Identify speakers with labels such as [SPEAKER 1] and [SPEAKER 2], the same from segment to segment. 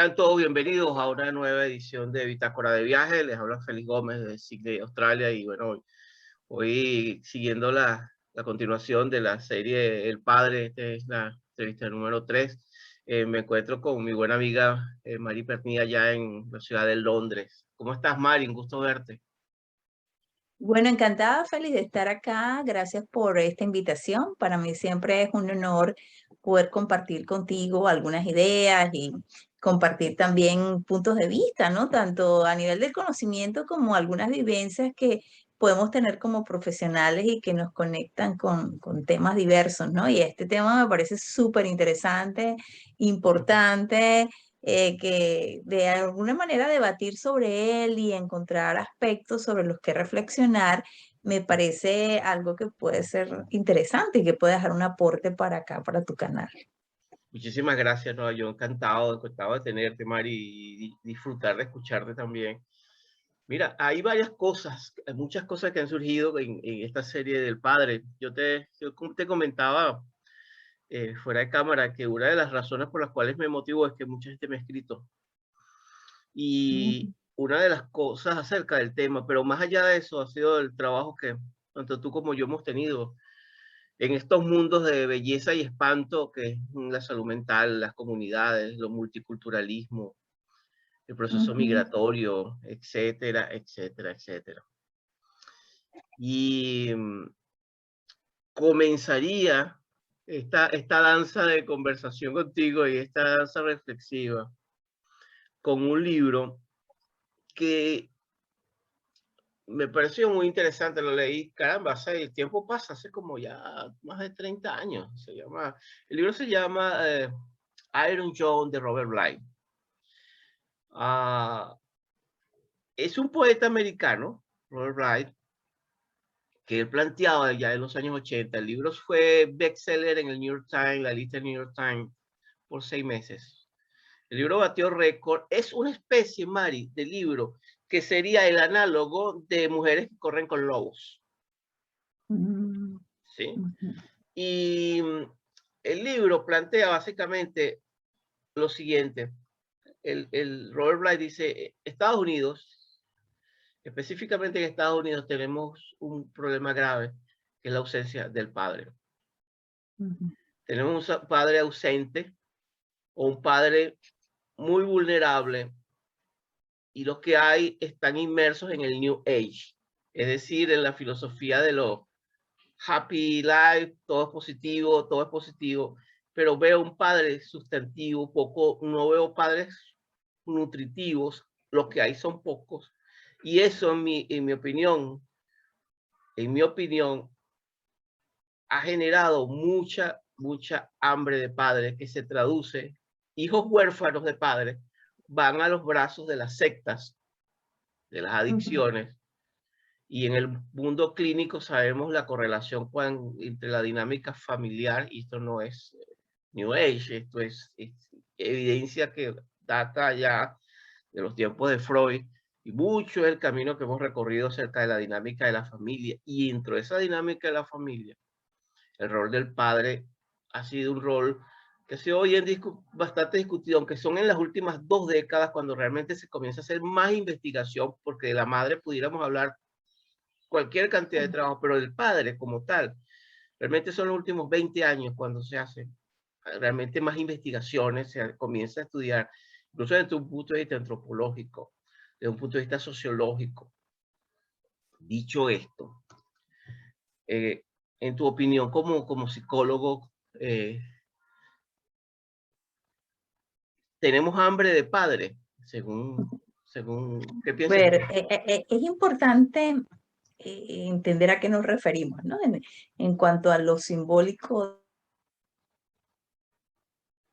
[SPEAKER 1] Sean todos bienvenidos a una nueva edición de Bitácora de Viaje. Les habla Félix Gómez de Sydney, Australia. Y bueno, hoy siguiendo la continuación de la serie El Padre, esta es la entrevista número 3. Me encuentro con mi buena amiga Mari Pernilla allá en la ciudad de Londres. ¿Cómo estás, Mari? Un gusto verte.
[SPEAKER 2] Bueno, encantada, feliz de estar acá. Gracias por esta invitación. Para mí siempre es un honor poder compartir contigo algunas ideas y compartir también puntos de vista, ¿no? Tanto a nivel del conocimiento como algunas vivencias que podemos tener como profesionales y que nos conectan con temas diversos, ¿no? Y este tema me parece súper interesante, importante, que de alguna manera debatir sobre él y encontrar aspectos sobre los que reflexionar, me parece algo que puede ser interesante y que puede dejar un aporte para acá, para tu canal.
[SPEAKER 1] Muchísimas gracias, no, yo encantado de tenerte, Mari, y disfrutar de escucharte también. Mira, hay varias cosas, hay muchas cosas que han surgido en esta serie del padre. Yo te comentaba fuera de cámara que una de las razones por las cuales me motivó es que mucha gente me ha escrito. Y
[SPEAKER 2] Ujú,
[SPEAKER 1] una de las cosas acerca del tema, pero más allá de eso, ha sido el trabajo que tanto tú como yo hemos tenido en estos mundos de belleza y espanto, que es la salud mental, las comunidades, lo multiculturalismo, el proceso
[SPEAKER 2] ujú.
[SPEAKER 1] migratorio, etcétera, etcétera, etcétera. Y comenzaría esta danza de conversación contigo y esta danza reflexiva con un libro que me pareció muy interesante, lo leí, caramba, el tiempo pasa, hace como ya más de 30 años. El libro se llama Iron John de Robert Bly. Ah, es un poeta americano, Robert Bly, que él planteaba ya en los años 80. El libro fue bestseller en el New York Times, la lista del New York Times, por 6 meses. El libro batió récord. Es una especie, Mari, de libro que sería el análogo de Mujeres que corren con lobos,
[SPEAKER 2] Mm,
[SPEAKER 1] ¿sí?
[SPEAKER 2] ujú.
[SPEAKER 1] Y el libro plantea básicamente lo siguiente. El Robert Bly dice, Estados Unidos, específicamente en Estados Unidos tenemos un problema grave, que es la ausencia del padre.
[SPEAKER 2] Ujú,
[SPEAKER 1] Tenemos un padre ausente o un padre muy vulnerable, y los que hay están inmersos en el New Age, es decir, en la filosofía de lo happy life, todo es positivo, pero veo un padre sustantivo, poco, no veo padres nutritivos, los que hay son pocos, y eso en mi opinión, ha generado mucha hambre de padres que se traduce, hijos huérfanos de padres, van a los brazos de las sectas, de las
[SPEAKER 2] ujú.
[SPEAKER 1] adicciones. Y en el mundo clínico sabemos la correlación entre la dinámica familiar, y esto no es New Age, esto es evidencia que data ya de los tiempos de Freud, y mucho es el camino que hemos recorrido acerca de la dinámica de la familia. Y dentro de esa dinámica de la familia, el rol del padre ha sido un rol que ha sido hoy en día bastante discutido, aunque son en las últimas 2 décadas cuando realmente se comienza a hacer más investigación, porque de la madre pudiéramos hablar cualquier cantidad de trabajo, pero del padre como tal, realmente son los últimos 20 años cuando se hacen realmente más investigaciones, se comienza a estudiar, incluso desde un punto de vista antropológico, desde un punto de vista sociológico. Dicho esto, eh, en tu opinión como psicólogo, ¿tenemos hambre de padre? ¿Qué piensas
[SPEAKER 2] Ver,
[SPEAKER 1] tú?
[SPEAKER 2] es importante entender a qué nos referimos, ¿no? En cuanto a lo simbólico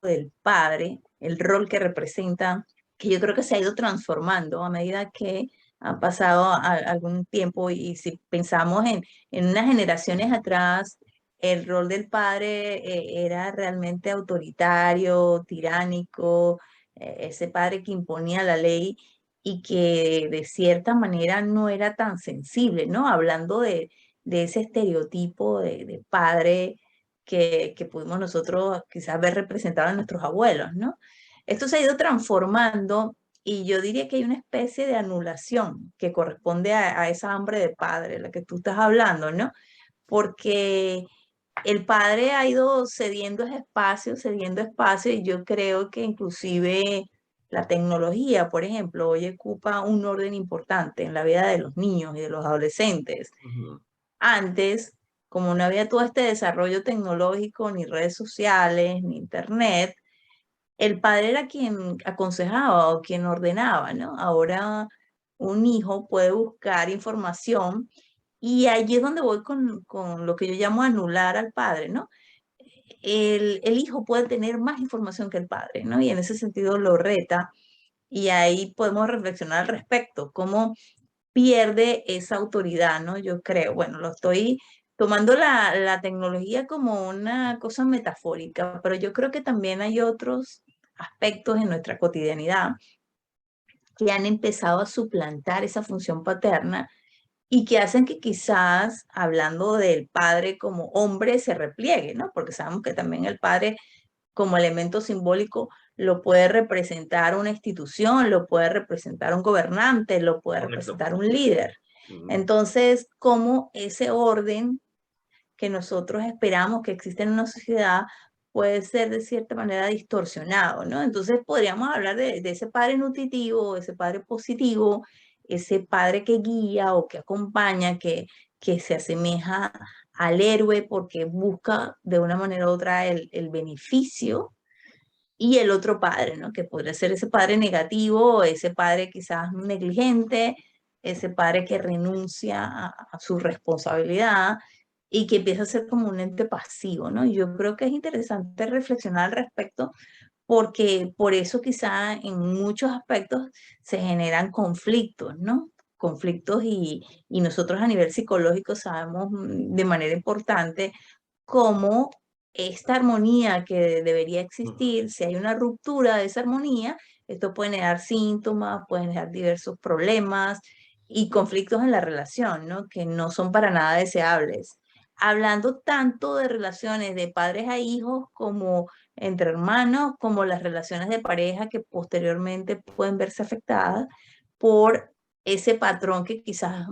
[SPEAKER 2] del padre, el rol que representa, que yo creo que se ha ido transformando a medida que ha pasado algún tiempo y si pensamos en unas generaciones atrás, el rol del padre era realmente autoritario, tiránico, ese padre que imponía la ley y que de cierta manera no era tan sensible, ¿no? Hablando de ese estereotipo de padre que pudimos nosotros quizás ver representado en nuestros abuelos, ¿no? esto se ha ido transformando y yo diría que hay una especie de anulación que corresponde a esa hambre de padre, la que tú estás hablando, ¿no? Porque el padre ha ido cediendo espacio, y yo creo que inclusive la tecnología, por ejemplo, hoy ocupa un orden importante en la vida de los niños y de los adolescentes.
[SPEAKER 1] Ujú.
[SPEAKER 2] Antes, como no había todo este desarrollo tecnológico, ni redes sociales, ni internet, el padre era quien aconsejaba o quien ordenaba, ¿no? Ahora un hijo puede buscar información y allí es donde voy con lo que yo llamo anular al padre, ¿no? El hijo puede tener más información que el padre, ¿no? Y en ese sentido lo reta y ahí podemos reflexionar al respecto, cómo pierde esa autoridad, ¿no? Yo creo, bueno, lo estoy tomando la tecnología como una cosa metafórica, pero yo creo que también hay otros aspectos en nuestra cotidianidad que han empezado a suplantar esa función paterna y que hacen que quizás, hablando del padre como hombre, se repliegue, ¿no? Porque sabemos que también el padre como elemento simbólico lo puede representar una institución, lo puede representar un gobernante, lo puede
[SPEAKER 1] Correcto.
[SPEAKER 2] representar un líder.
[SPEAKER 1] Ujú.
[SPEAKER 2] Entonces, cómo ese orden que nosotros esperamos que exista en una sociedad puede ser de cierta manera distorsionado, ¿no? Entonces podríamos hablar de ese padre nutritivo, ese padre positivo, ese padre que guía o que acompaña, que se asemeja al héroe porque busca de una manera u otra el beneficio, y el otro padre, ¿no? Que podría ser ese padre negativo, ese padre quizás negligente, ese padre que renuncia a su responsabilidad y que empieza a ser como un ente pasivo, ¿no? Y yo creo que es interesante reflexionar al respecto porque por eso quizá en muchos aspectos se generan conflictos, ¿no? Conflictos y nosotros a nivel psicológico sabemos de manera importante cómo esta armonía que debería
[SPEAKER 1] Ujú.
[SPEAKER 2] existir, si hay una ruptura de esa armonía, esto puede generar síntomas, puede generar diversos problemas y conflictos en la relación, ¿no? Que no son para nada deseables. Hablando tanto de relaciones de padres a hijos como entre hermanos, como las relaciones de pareja que posteriormente pueden verse afectadas por ese patrón que quizás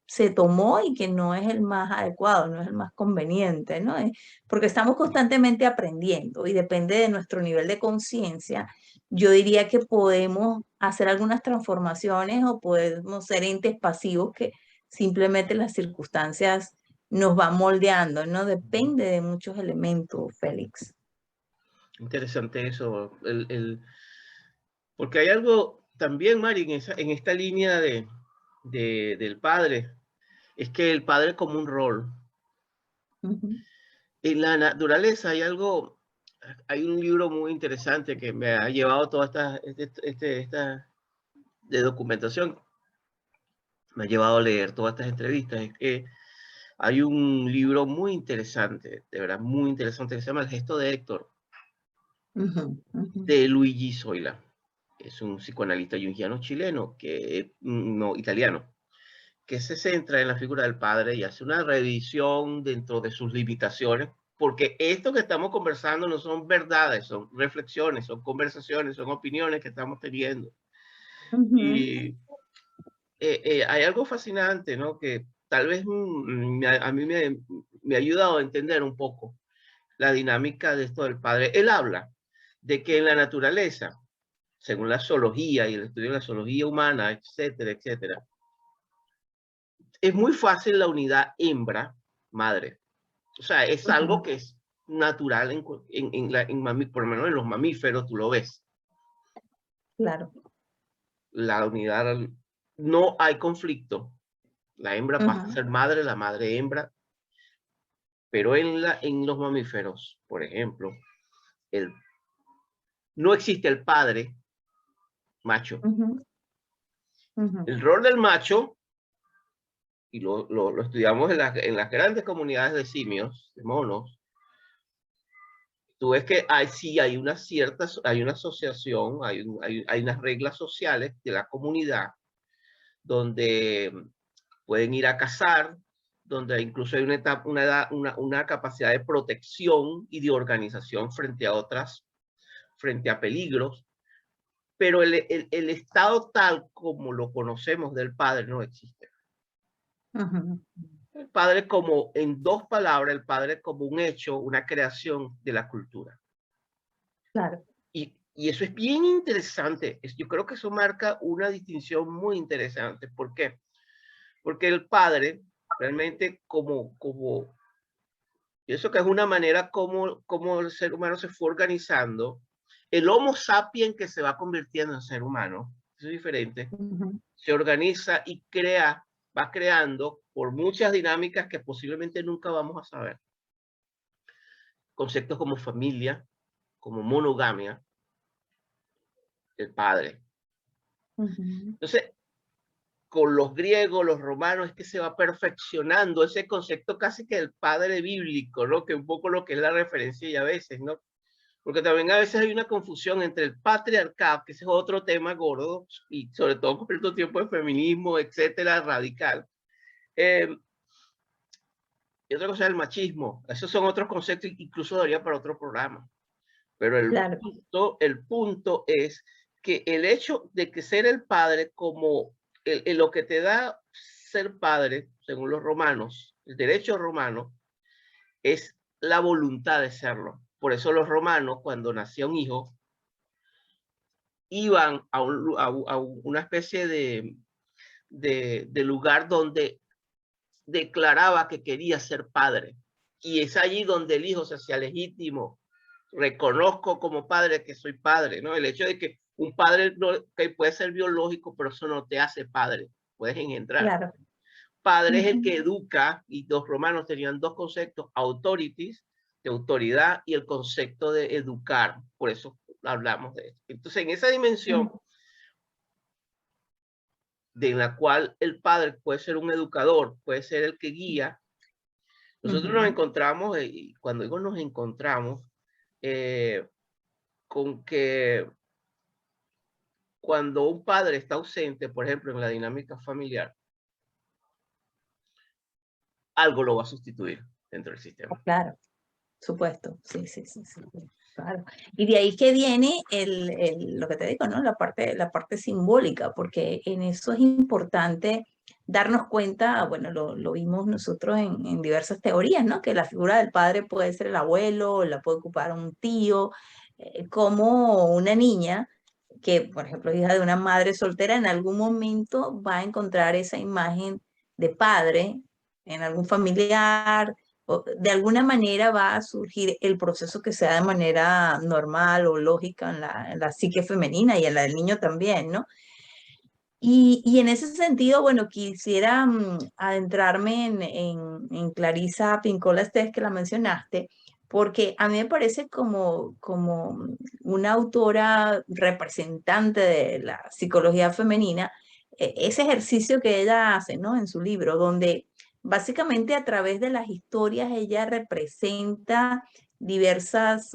[SPEAKER 2] se tomó y que no es el más adecuado, no es el más conveniente, ¿no? Porque estamos constantemente aprendiendo y depende de nuestro nivel de conciencia. Yo diría que podemos hacer algunas transformaciones o podemos ser entes pasivos que simplemente las circunstancias nos van moldeando, ¿no?
[SPEAKER 1] Ujú.
[SPEAKER 2] Depende de muchos elementos, Félix.
[SPEAKER 1] Interesante eso. Porque hay algo también, Mari, en esta línea del padre, es que el padre como un rol.
[SPEAKER 2] Ujú,
[SPEAKER 1] En la naturaleza hay un libro muy interesante que me ha llevado toda esta de documentación, me ha llevado a leer todas estas entrevistas. Es que hay un libro muy interesante, de verdad, muy interesante, que se llama El gesto de Héctor,
[SPEAKER 2] ujú, ujú,
[SPEAKER 1] de Luigi Zoila. Es un psicoanalista junguiano chileno, no, italiano, que se centra en la figura del padre y hace una revisión dentro de sus limitaciones, porque esto que estamos conversando no son verdades, son reflexiones, son conversaciones, son opiniones que estamos teniendo.
[SPEAKER 2] ujú.
[SPEAKER 1] Y hay algo fascinante, ¿no? Que tal vez a mí me ha ayudado a entender un poco la dinámica de esto del padre. Él habla de que en la naturaleza, según la zoología y el estudio de la zoología humana, etcétera, etcétera, es muy fácil la unidad hembra-madre. O sea, es algo
[SPEAKER 2] Ujú,
[SPEAKER 1] que es natural por lo menos en los mamíferos, tú lo ves.
[SPEAKER 2] claro.
[SPEAKER 1] La unidad, no hay conflicto. La hembra pasa a
[SPEAKER 2] Ujú,
[SPEAKER 1] ser madre, la madre hembra, pero en los mamíferos, por ejemplo, el, no existe el padre macho.
[SPEAKER 2] ujú, ujú.
[SPEAKER 1] El rol del macho, y lo estudiamos en las grandes comunidades de simios, de monos, tú ves que sí hay una asociación, hay unas reglas sociales de la comunidad donde pueden ir a cazar, donde incluso hay una capacidad de protección y de organización frente a peligros. pero el estado tal como lo conocemos del padre no existe.
[SPEAKER 2] Ujú.
[SPEAKER 1] El padre como, en dos palabras, el padre como un hecho, una creación de la cultura.
[SPEAKER 2] Claro.
[SPEAKER 1] Y eso es bien interesante. Yo creo que eso marca una distinción muy interesante. ¿Por qué? Porque el padre realmente y eso que es una manera como el ser humano se fue organizando, el Homo sapiens que se va convirtiendo en ser humano, eso es diferente,
[SPEAKER 2] Ujú.
[SPEAKER 1] se organiza y va creando por muchas dinámicas que posiblemente nunca vamos a saber. Conceptos como familia, como monogamia, el padre.
[SPEAKER 2] Ujú.
[SPEAKER 1] Entonces, con los griegos, los romanos, es que se va perfeccionando ese concepto casi que del padre bíblico, ¿no? Que un poco lo que es la referencia y a veces, ¿no? Porque también a veces hay una confusión entre el patriarcado, que ese es otro tema gordo, y sobre todo con estos tiempos de feminismo, etcétera, radical. Eh, y otra cosa es el machismo. Esos son otros conceptos, incluso daría para otro programa. Pero
[SPEAKER 2] Claro.
[SPEAKER 1] el punto es que el hecho de que ser el padre como lo que te da ser padre, según los romanos, el derecho romano, es la voluntad de serlo. Por eso los romanos, cuando nacía un hijo, iban a una especie de lugar donde declaraba que quería ser padre. Y es allí donde el hijo se hacía legítimo. Reconozco como padre que soy padre, ¿no? El hecho de que un padre no, que puede ser biológico, pero eso no te hace padre, puedes engendrar.
[SPEAKER 2] Claro.
[SPEAKER 1] Padre es el
[SPEAKER 2] Ujú.
[SPEAKER 1] que educa, y los romanos tenían dos conceptos, authorities, de autoridad, y el concepto de educar, por eso hablamos de esto. Entonces, en esa dimensión
[SPEAKER 2] Ujú.
[SPEAKER 1] de la cual el padre puede ser un educador, puede ser el que guía, nosotros nos
[SPEAKER 2] Ujú.
[SPEAKER 1] encontramos, y cuando digo nos encontramos, eh, con que cuando un padre está ausente, por ejemplo, en la dinámica familiar, algo lo va a sustituir dentro del sistema.
[SPEAKER 2] Claro. Supuesto, sí, sí, sí, sí, sí, claro. Y de ahí que viene lo que te digo, ¿no? La parte simbólica, porque en eso es importante darnos cuenta, bueno, lo vimos nosotros en diversas teorías, ¿no? Que la figura del padre puede ser el abuelo, la puede ocupar un tío, como una niña que, por ejemplo, es hija de una madre soltera, en algún momento va a encontrar esa imagen de padre en algún familiar, o de alguna manera va a surgir el proceso que sea de manera normal o lógica en la psique femenina y en la del niño también, ¿no? Y en ese sentido, bueno, quisiera adentrarme en Clarisa Pincola Estés, que la mencionaste, porque a mí me parece como una autora representante de la psicología femenina, ese ejercicio que ella hace, ¿no? En su libro, donde básicamente a través de las historias ella representa diversos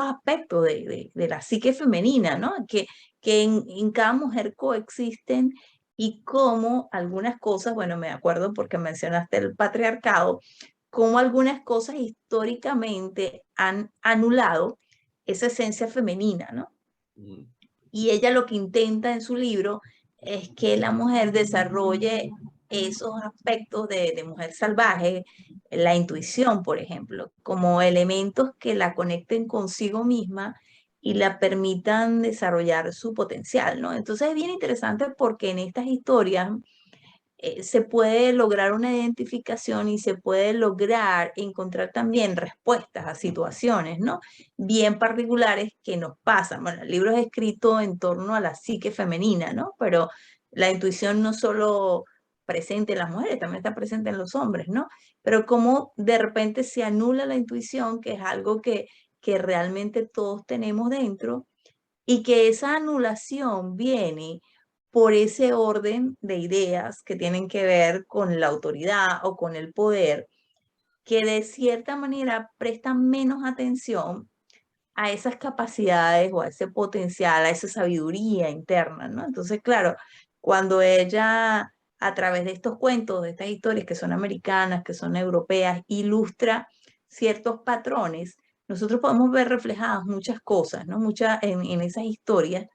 [SPEAKER 2] aspectos de la psique femenina, ¿no? Que en cada mujer coexisten y cómo algunas cosas, bueno, me acuerdo porque mencionaste el patriarcado, cómo algunas cosas históricamente han anulado esa esencia femenina, ¿no?
[SPEAKER 1] Mm.
[SPEAKER 2] Y ella lo que intenta en su libro es que la mujer desarrolle esos aspectos de mujer salvaje, la intuición, por ejemplo, como elementos que la conecten consigo misma y la permitan desarrollar su potencial, ¿no? Entonces es bien interesante porque en estas historias se puede lograr una identificación y se puede lograr encontrar también respuestas a situaciones, ¿no? Bien particulares que nos pasan. Bueno, el libro es escrito en torno a la psique femenina, ¿no? Pero la intuición no solo presente en las mujeres, también está presente en los hombres, ¿no? Pero cómo de repente se anula la intuición, que es algo que realmente todos tenemos dentro, y que esa anulación viene por ese orden de ideas que tienen que ver con la autoridad o con el poder, que de cierta manera prestan menos atención a esas capacidades o a ese potencial, a esa sabiduría interna, ¿no? Entonces, claro, cuando ella, a través de estos cuentos, de estas historias que son americanas, que son europeas, ilustra ciertos patrones, nosotros podemos ver reflejadas muchas cosas, ¿no? Muchas en esas historias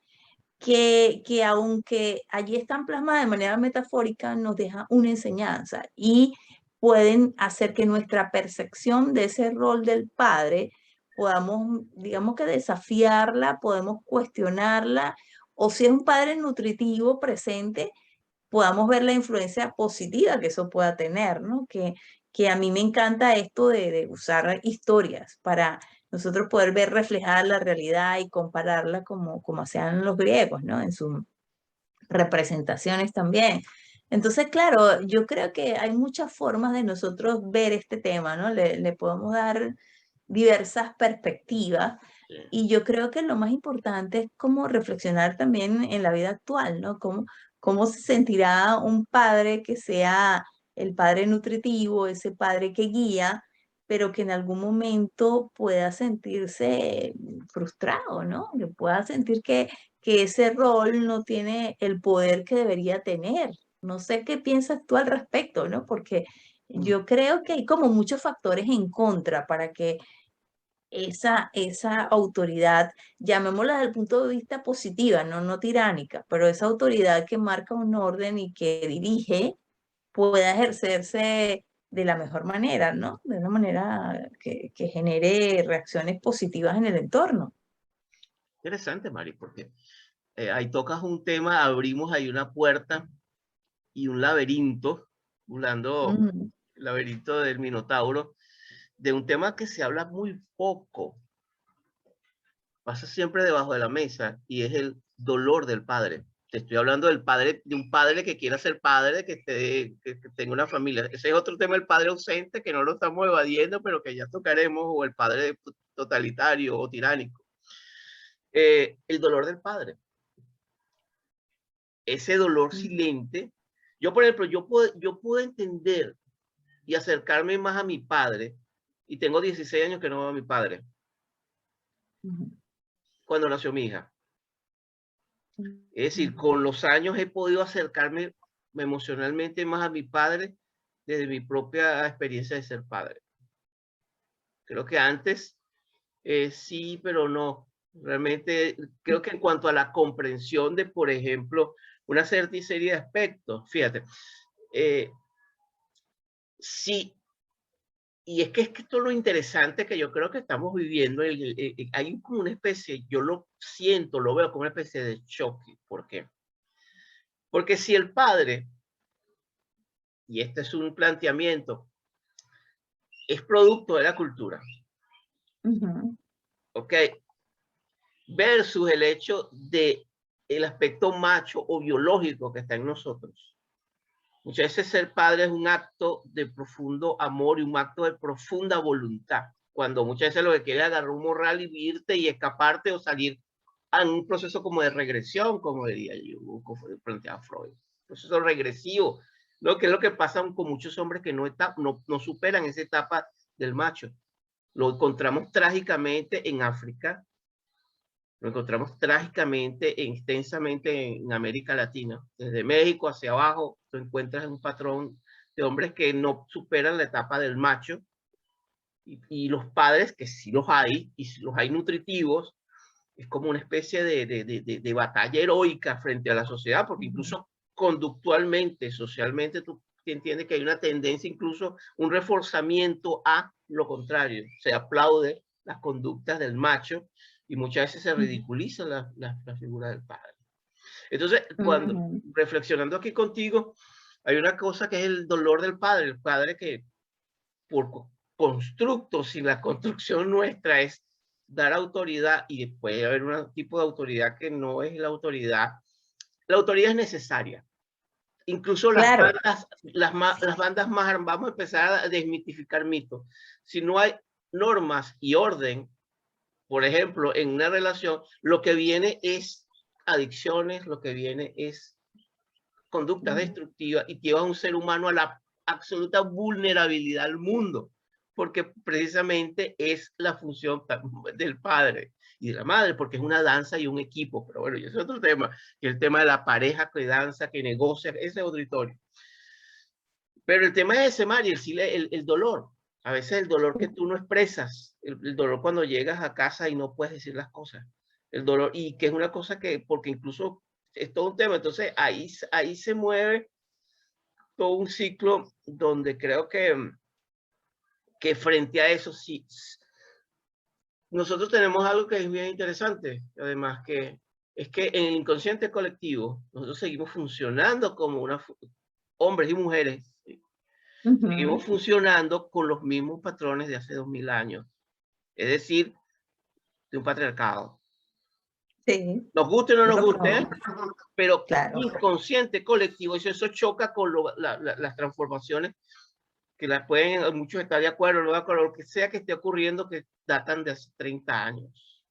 [SPEAKER 2] que aunque allí están plasmadas de manera metafórica, nos deja una enseñanza y pueden hacer que nuestra percepción de ese rol del padre podamos, digamos que desafiarla, podemos cuestionarla, o si es un padre nutritivo presente, podamos ver la influencia positiva que eso pueda tener, ¿no? Que a mí me encanta esto de usar historias para nosotros poder ver reflejada la realidad y compararla como hacían los griegos, ¿no? En sus representaciones también. Entonces, claro, yo creo que hay muchas formas de nosotros ver este tema, ¿no? Le podemos dar diversas perspectivas
[SPEAKER 1] Sí.
[SPEAKER 2] y yo creo que lo más importante es como reflexionar también en la vida actual, ¿no? Cómo se sentirá un padre que sea el padre nutritivo, ese padre que guía, pero que en algún momento pueda sentirse frustrado, ¿no? Que pueda sentir que ese rol no tiene el poder que debería tener. No sé qué piensas tú al respecto, ¿no? Porque
[SPEAKER 1] Mm.
[SPEAKER 2] yo creo que hay como muchos factores en contra para que esa autoridad, llamémosla desde el punto de vista positiva, no tiránica, pero esa autoridad que marca un orden y que dirige pueda ejercerse de la mejor manera, ¿no? De una manera que genere reacciones positivas en el entorno.
[SPEAKER 1] Interesante, Mari, porque ahí tocas un tema, abrimos ahí una puerta y un laberinto, hablando
[SPEAKER 2] Ujú,
[SPEAKER 1] laberinto del Minotauro, de un tema que se habla muy poco, pasa siempre debajo de la mesa, y es el dolor del padre. Te estoy hablando del padre, de un padre que quiera ser padre, que tenga una familia. Ese es otro tema, el padre ausente, que no lo estamos evadiendo, pero que ya tocaremos, o el padre totalitario o tiránico. El dolor del padre, ese dolor
[SPEAKER 2] ujú,
[SPEAKER 1] silente. Yo, por ejemplo, yo puedo entender y acercarme más a mi padre, y tengo 16 años que no veo a mi padre,
[SPEAKER 2] ujú,
[SPEAKER 1] cuando nació mi hija. Es decir,
[SPEAKER 2] ujú,
[SPEAKER 1] con los años he podido acercarme emocionalmente más a mi padre desde mi propia experiencia de ser padre. Creo que antes sí, pero no. Realmente creo que en cuanto a la comprensión de, por ejemplo, una serie de aspectos, fíjate, eh, sí, y es que esto es lo interesante que yo creo que estamos viviendo. Hay como una especie, yo lo siento, lo veo como una especie de choque. ¿Por qué? Porque si el padre, y este es un planteamiento, es producto de la cultura,
[SPEAKER 2] ujú,
[SPEAKER 1] ¿ok? Versus el hecho de el aspecto macho o biológico que está en nosotros. Muchas veces ser padre es un acto de profundo amor y un acto de profunda voluntad. Cuando muchas veces lo que quieres es agarrar un morral y irte y escaparte o salir a un proceso como de regresión, como diría yo, como planteaba Freud. Proceso regresivo, ¿no? Que es lo que pasa con muchos hombres que no superan esa etapa del macho. Lo encontramos trágicamente en África, lo encontramos trágicamente e extensamente en América Latina. Desde México hacia abajo, tú encuentras un patrón de hombres que no superan la etapa del macho, y los padres, que sí los hay, y si los hay nutritivos, es como una especie de batalla heroica frente a la sociedad, porque
[SPEAKER 2] ujú,
[SPEAKER 1] incluso conductualmente, socialmente, tú entiendes que hay una tendencia, incluso un reforzamiento a lo contrario. Se aplaude las conductas del macho y muchas veces se
[SPEAKER 2] ujú,
[SPEAKER 1] ridiculiza la figura del padre. Entonces, cuando
[SPEAKER 2] ujú,
[SPEAKER 1] reflexionando aquí contigo, hay una cosa que es el dolor del padre, el padre que por constructo, si la construcción nuestra es dar autoridad, y puede haber un tipo de autoridad que no es la autoridad es necesaria. Incluso
[SPEAKER 2] claro.
[SPEAKER 1] las bandas más, vamos a empezar a desmitificar mitos. Si no hay normas y orden, por ejemplo, en una relación, lo que viene es adicciones, lo que viene es conductas
[SPEAKER 2] Ujú,
[SPEAKER 1] destructivas, y lleva a un ser humano a la absoluta vulnerabilidad al mundo, porque precisamente es la función del padre y de la madre, porque es una danza y un equipo. Pero bueno, y ese es otro tema, que el tema de la pareja que danza, que negocia, ese es otro historia. Pero el tema es ese, Mari, el dolor. A veces el dolor que tú no expresas, el dolor cuando llegas a casa y no puedes decir las cosas, el dolor, y que es una cosa que, porque incluso es todo un tema, entonces ahí se mueve todo un ciclo donde creo que frente a eso sí, nosotros tenemos algo que es bien interesante, además que es que en el inconsciente colectivo nosotros seguimos funcionando como hombres y mujeres, ¿sí?
[SPEAKER 2] Ujú.
[SPEAKER 1] Seguimos funcionando con los mismos patrones de hace 2000 años, es decir, de un patriarcado.
[SPEAKER 2] Sí,
[SPEAKER 1] Nos guste o no nos
[SPEAKER 2] bueno,
[SPEAKER 1] guste, pero
[SPEAKER 2] claro.
[SPEAKER 1] inconsciente colectivo, eso choca con las transformaciones que las pueden muchos estar de acuerdo, no de acuerdo, lo que sea que esté ocurriendo que datan de hace 30 años.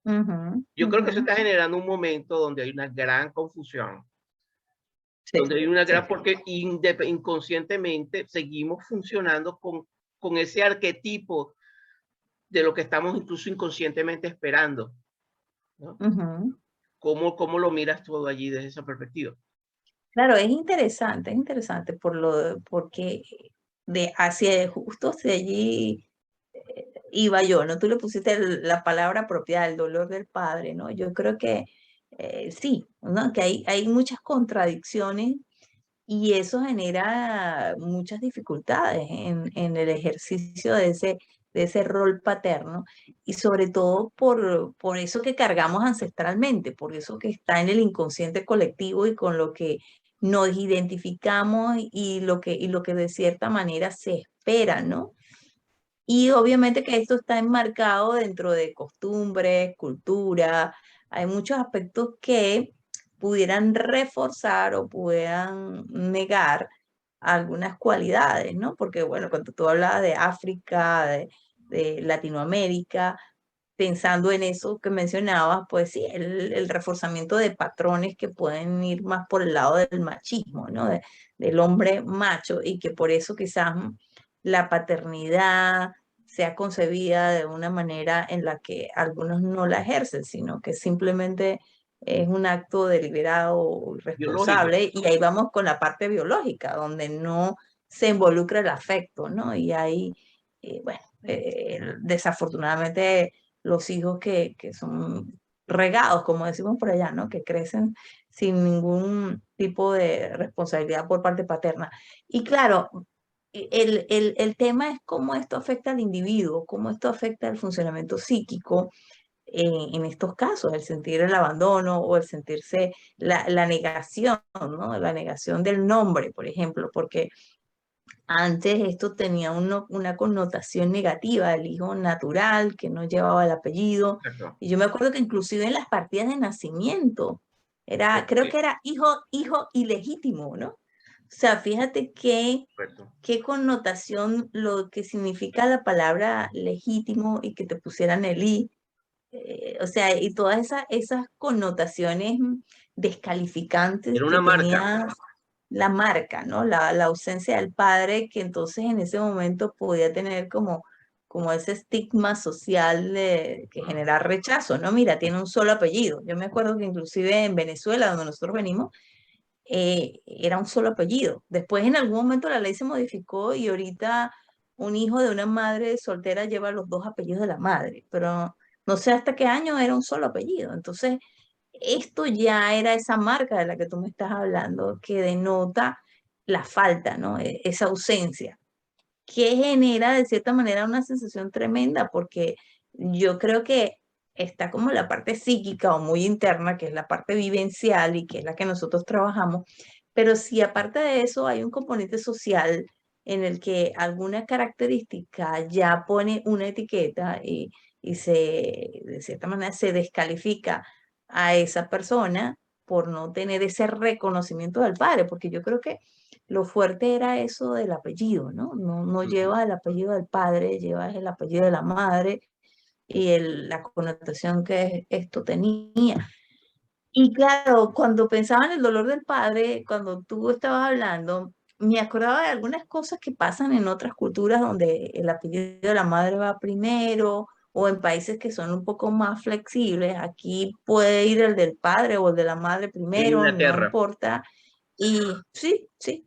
[SPEAKER 2] Ujú,
[SPEAKER 1] Yo creo que eso
[SPEAKER 2] ujú.
[SPEAKER 1] está generando un momento donde hay una gran confusión,
[SPEAKER 2] Sí,
[SPEAKER 1] donde hay una
[SPEAKER 2] sí.
[SPEAKER 1] gran, porque inconscientemente seguimos funcionando con ese arquetipo de lo que estamos incluso inconscientemente esperando, ¿no?
[SPEAKER 2] Ujú.
[SPEAKER 1] ¿Cómo lo miras tú allí desde esa perspectiva?
[SPEAKER 2] Claro, es interesante porque de hacia justo hacia allí iba yo, ¿no? Tú le pusiste la palabra apropiada, el dolor del padre, ¿no? Yo creo que sí, ¿no? Que hay muchas contradicciones y eso genera muchas dificultades en el ejercicio de ese rol paterno y sobre todo por eso que cargamos ancestralmente, por eso que está en el inconsciente colectivo y con lo que nos identificamos y lo que de cierta manera se espera, ¿no? Y obviamente que esto está enmarcado dentro de costumbres, cultura. Hay muchos aspectos que pudieran reforzar o pudieran negar algunas cualidades, ¿no? Porque, bueno, cuando tú hablabas de África, de Latinoamérica, pensando en eso que mencionabas, pues sí, el reforzamiento de patrones que pueden ir más por el lado del machismo, ¿no? Del hombre macho y que por eso quizás la paternidad sea concebida de una manera en la que algunos no la ejercen, sino que simplemente es un acto deliberado y
[SPEAKER 1] Biológico.
[SPEAKER 2] responsable, y ahí vamos con la parte biológica, donde no se involucra el afecto, ¿no? Y ahí, bueno, desafortunadamente los hijos que son regados, como decimos por allá, ¿no? Que crecen sin ningún tipo de responsabilidad por parte paterna. Y claro, el tema es cómo esto afecta al individuo, cómo esto afecta al funcionamiento psíquico en estos casos, el sentir el abandono o el sentirse la negación, ¿no? La negación del nombre, por ejemplo, porque antes esto tenía una connotación negativa, el hijo natural que no llevaba el apellido.
[SPEAKER 1] Exacto.
[SPEAKER 2] Y yo me acuerdo que inclusive en las partidas de nacimiento, creo
[SPEAKER 1] Sí,
[SPEAKER 2] que era hijo ilegítimo, ¿no? O sea, fíjate
[SPEAKER 1] correcto.
[SPEAKER 2] qué connotación lo que significa la palabra legítimo y que te pusieran el i, o sea, y todas esas connotaciones descalificantes
[SPEAKER 1] Era
[SPEAKER 2] que
[SPEAKER 1] una marca.
[SPEAKER 2] tenía la marca, ¿no? La ausencia del padre, que entonces en ese momento podía tener como ese estigma social que genera rechazo, ¿no? Mira, tiene un solo apellido. Yo me acuerdo que inclusive en Venezuela, donde nosotros venimos, era un solo apellido. Después en algún momento la ley se modificó y ahorita un hijo de una madre soltera lleva los dos apellidos de la madre, pero no sé hasta qué año era un solo apellido. Entonces, esto ya era esa marca de la que tú me estás hablando que denota la falta, ¿no? Esa ausencia, que genera de cierta manera una sensación tremenda, porque yo creo que está como la parte psíquica o muy interna, que es la parte vivencial y que es la que nosotros trabajamos, pero si aparte de eso hay un componente social en el que alguna característica ya pone una etiqueta y de cierta manera se descalifica a esa persona por no tener ese reconocimiento del padre, porque yo creo que lo fuerte era eso del apellido, ¿no? No
[SPEAKER 1] Ujú.
[SPEAKER 2] llevas el apellido del padre, llevas el apellido de la madre y la connotación que esto tenía. Y claro, cuando pensaba en el dolor del padre, cuando tú estabas hablando, me acordaba de algunas cosas que pasan en otras culturas donde el apellido de la madre va primero, o en países que son un poco más flexibles. Aquí puede ir el del padre o el de la madre
[SPEAKER 1] En
[SPEAKER 2] primero, no
[SPEAKER 1] Inglaterra
[SPEAKER 2] importa. Y sí, sí,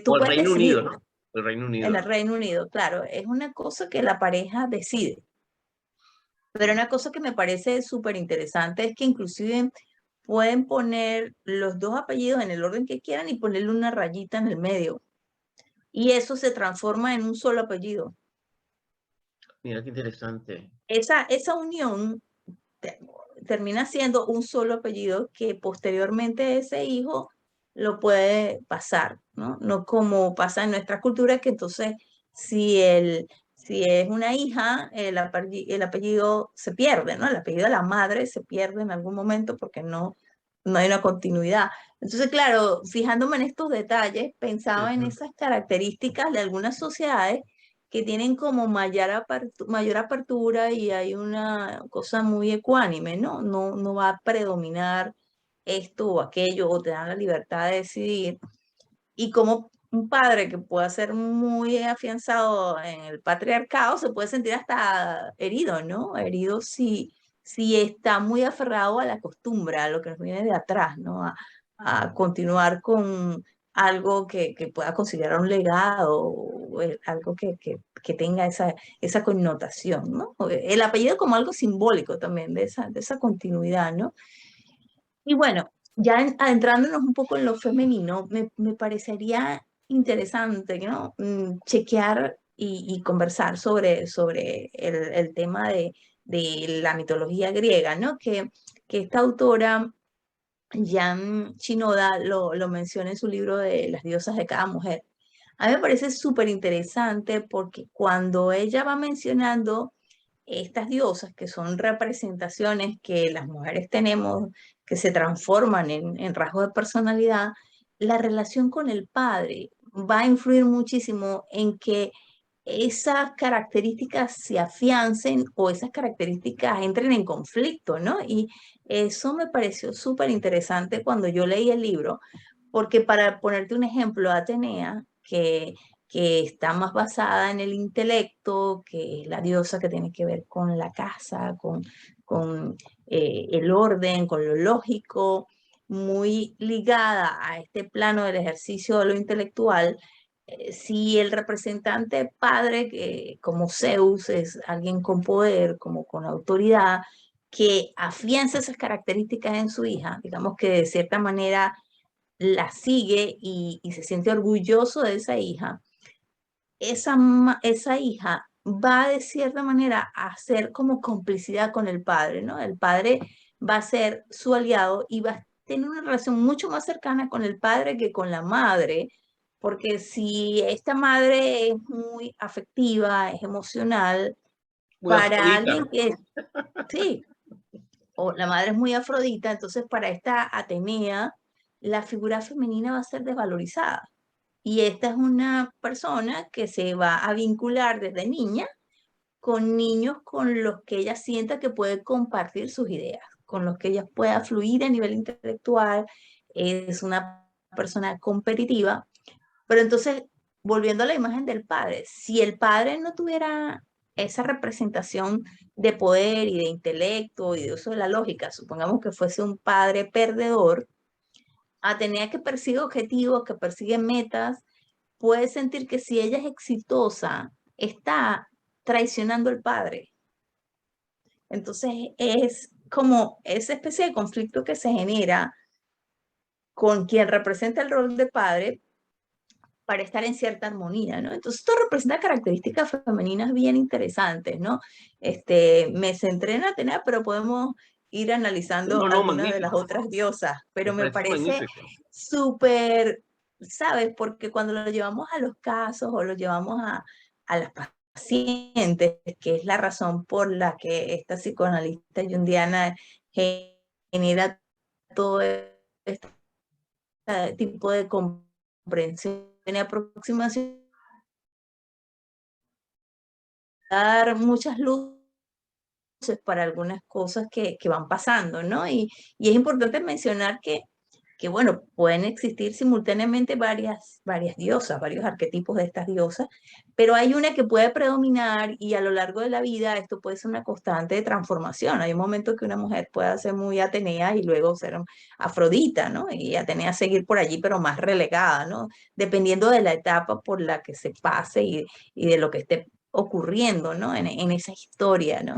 [SPEAKER 2] tú
[SPEAKER 1] o el
[SPEAKER 2] puedes
[SPEAKER 1] Reino Unido,
[SPEAKER 2] decidir
[SPEAKER 1] ¿no? El Reino
[SPEAKER 2] en
[SPEAKER 1] Unido.
[SPEAKER 2] el Reino Unido, claro, es una cosa que la pareja decide. Pero una cosa que me parece súper interesante es que inclusive pueden poner los dos apellidos en el orden que quieran y ponerle una rayita en el medio. Y eso se transforma en un solo apellido.
[SPEAKER 1] Mira qué interesante.
[SPEAKER 2] Esa unión te- termina siendo un solo apellido que posteriormente ese hijo lo puede pasar, ¿no? No como pasa en nuestra cultura, que entonces si es una hija, el apellido se pierde, ¿no? El apellido de la madre se pierde en algún momento porque no hay una continuidad. Entonces, claro, fijándome en estos detalles, pensaba en
[SPEAKER 1] Interesante.
[SPEAKER 2] esas características de algunas sociedades que tienen como mayor apertura y hay una cosa muy ecuánime, ¿no? No va a predominar esto o aquello, o te dan la libertad de decidir. Y como un padre que pueda ser muy afianzado en el patriarcado se puede sentir hasta herido, ¿no? Herido si está muy aferrado a la costumbre, a lo que nos viene de atrás, ¿no? A continuar con algo que pueda considerar un legado o algo que tenga esa connotación, ¿no? El apellido como algo simbólico también de esa continuidad, ¿no? Y bueno, ya adentrándonos un poco en lo femenino, me parecería interesante, ¿no? Chequear y conversar sobre el tema de la mitología griega, ¿no? Que esta autora, Jan Shinoda, lo menciona en su libro de Las diosas de cada mujer. A mí me parece súper interesante porque cuando ella va mencionando estas diosas, que son representaciones que las mujeres tenemos, que se transforman en rasgos de personalidad, la relación con el padre va a influir muchísimo en que esas características se afiancen o esas características entren en conflicto, ¿no? Y eso me pareció súper interesante cuando yo leí el libro, porque para ponerte un ejemplo, Atenea, que está más basada en el intelecto, que es la diosa que tiene que ver con la casa, con el orden, con lo lógico, muy ligada a este plano del ejercicio de lo intelectual. Si el representante padre, que como Zeus es alguien con poder, como con autoridad, que afianza esas características en su hija, digamos que de cierta manera la sigue y se siente orgulloso de esa hija, esa hija va de cierta manera a hacer como complicidad con el padre, ¿no? El padre va a ser su aliado y va a tener una relación mucho más cercana con el padre que con la madre, porque si esta madre es muy afectiva, es emocional,
[SPEAKER 1] Muy
[SPEAKER 2] para alguien
[SPEAKER 1] afrodita.
[SPEAKER 2] que, sí, o la madre es muy afrodita, entonces para esta Atenea, la figura femenina va a ser desvalorizada. Y esta es una persona que se va a vincular desde niña con niños con los que ella sienta que puede compartir sus ideas, con los que ella pueda fluir a nivel intelectual. Es una persona competitiva. Pero entonces, volviendo a la imagen del padre, si el padre no tuviera esa representación de poder y de intelecto y de uso de la lógica, supongamos que fuese un padre perdedor, Atenea que persigue objetivos, que persigue metas, puede sentir que si ella es exitosa, está traicionando al padre. Entonces es como esa especie de conflicto que se genera con quien representa el rol de padre para estar en cierta armonía, ¿no? Entonces esto representa características femeninas bien interesantes, ¿no? Me centré en Atenea, pero podemos ir analizando
[SPEAKER 1] No, no,
[SPEAKER 2] algunas de las
[SPEAKER 1] magnífico.
[SPEAKER 2] otras diosas, pero
[SPEAKER 1] Me
[SPEAKER 2] me
[SPEAKER 1] parece
[SPEAKER 2] parece
[SPEAKER 1] magnífico.
[SPEAKER 2] súper, ¿sabes? Porque cuando lo llevamos a los casos o lo llevamos a las pacientes, que es la razón por la que esta psicoanalista junguiana genera todo este tipo de comprensión y aproximación, dar muchas luces para algunas cosas que van pasando, ¿no? Y es importante mencionar que, bueno, pueden existir simultáneamente varias diosas, varios arquetipos de estas diosas, pero hay una que puede predominar y a lo largo de la vida esto puede ser una constante de transformación. Hay un momento que una mujer pueda ser muy Atenea y luego ser Afrodita, ¿no? Y Atenea seguir por allí, pero más relegada, ¿no? Dependiendo de la etapa por la que se pase y de lo que esté ocurriendo, ¿no? En esa historia, ¿no?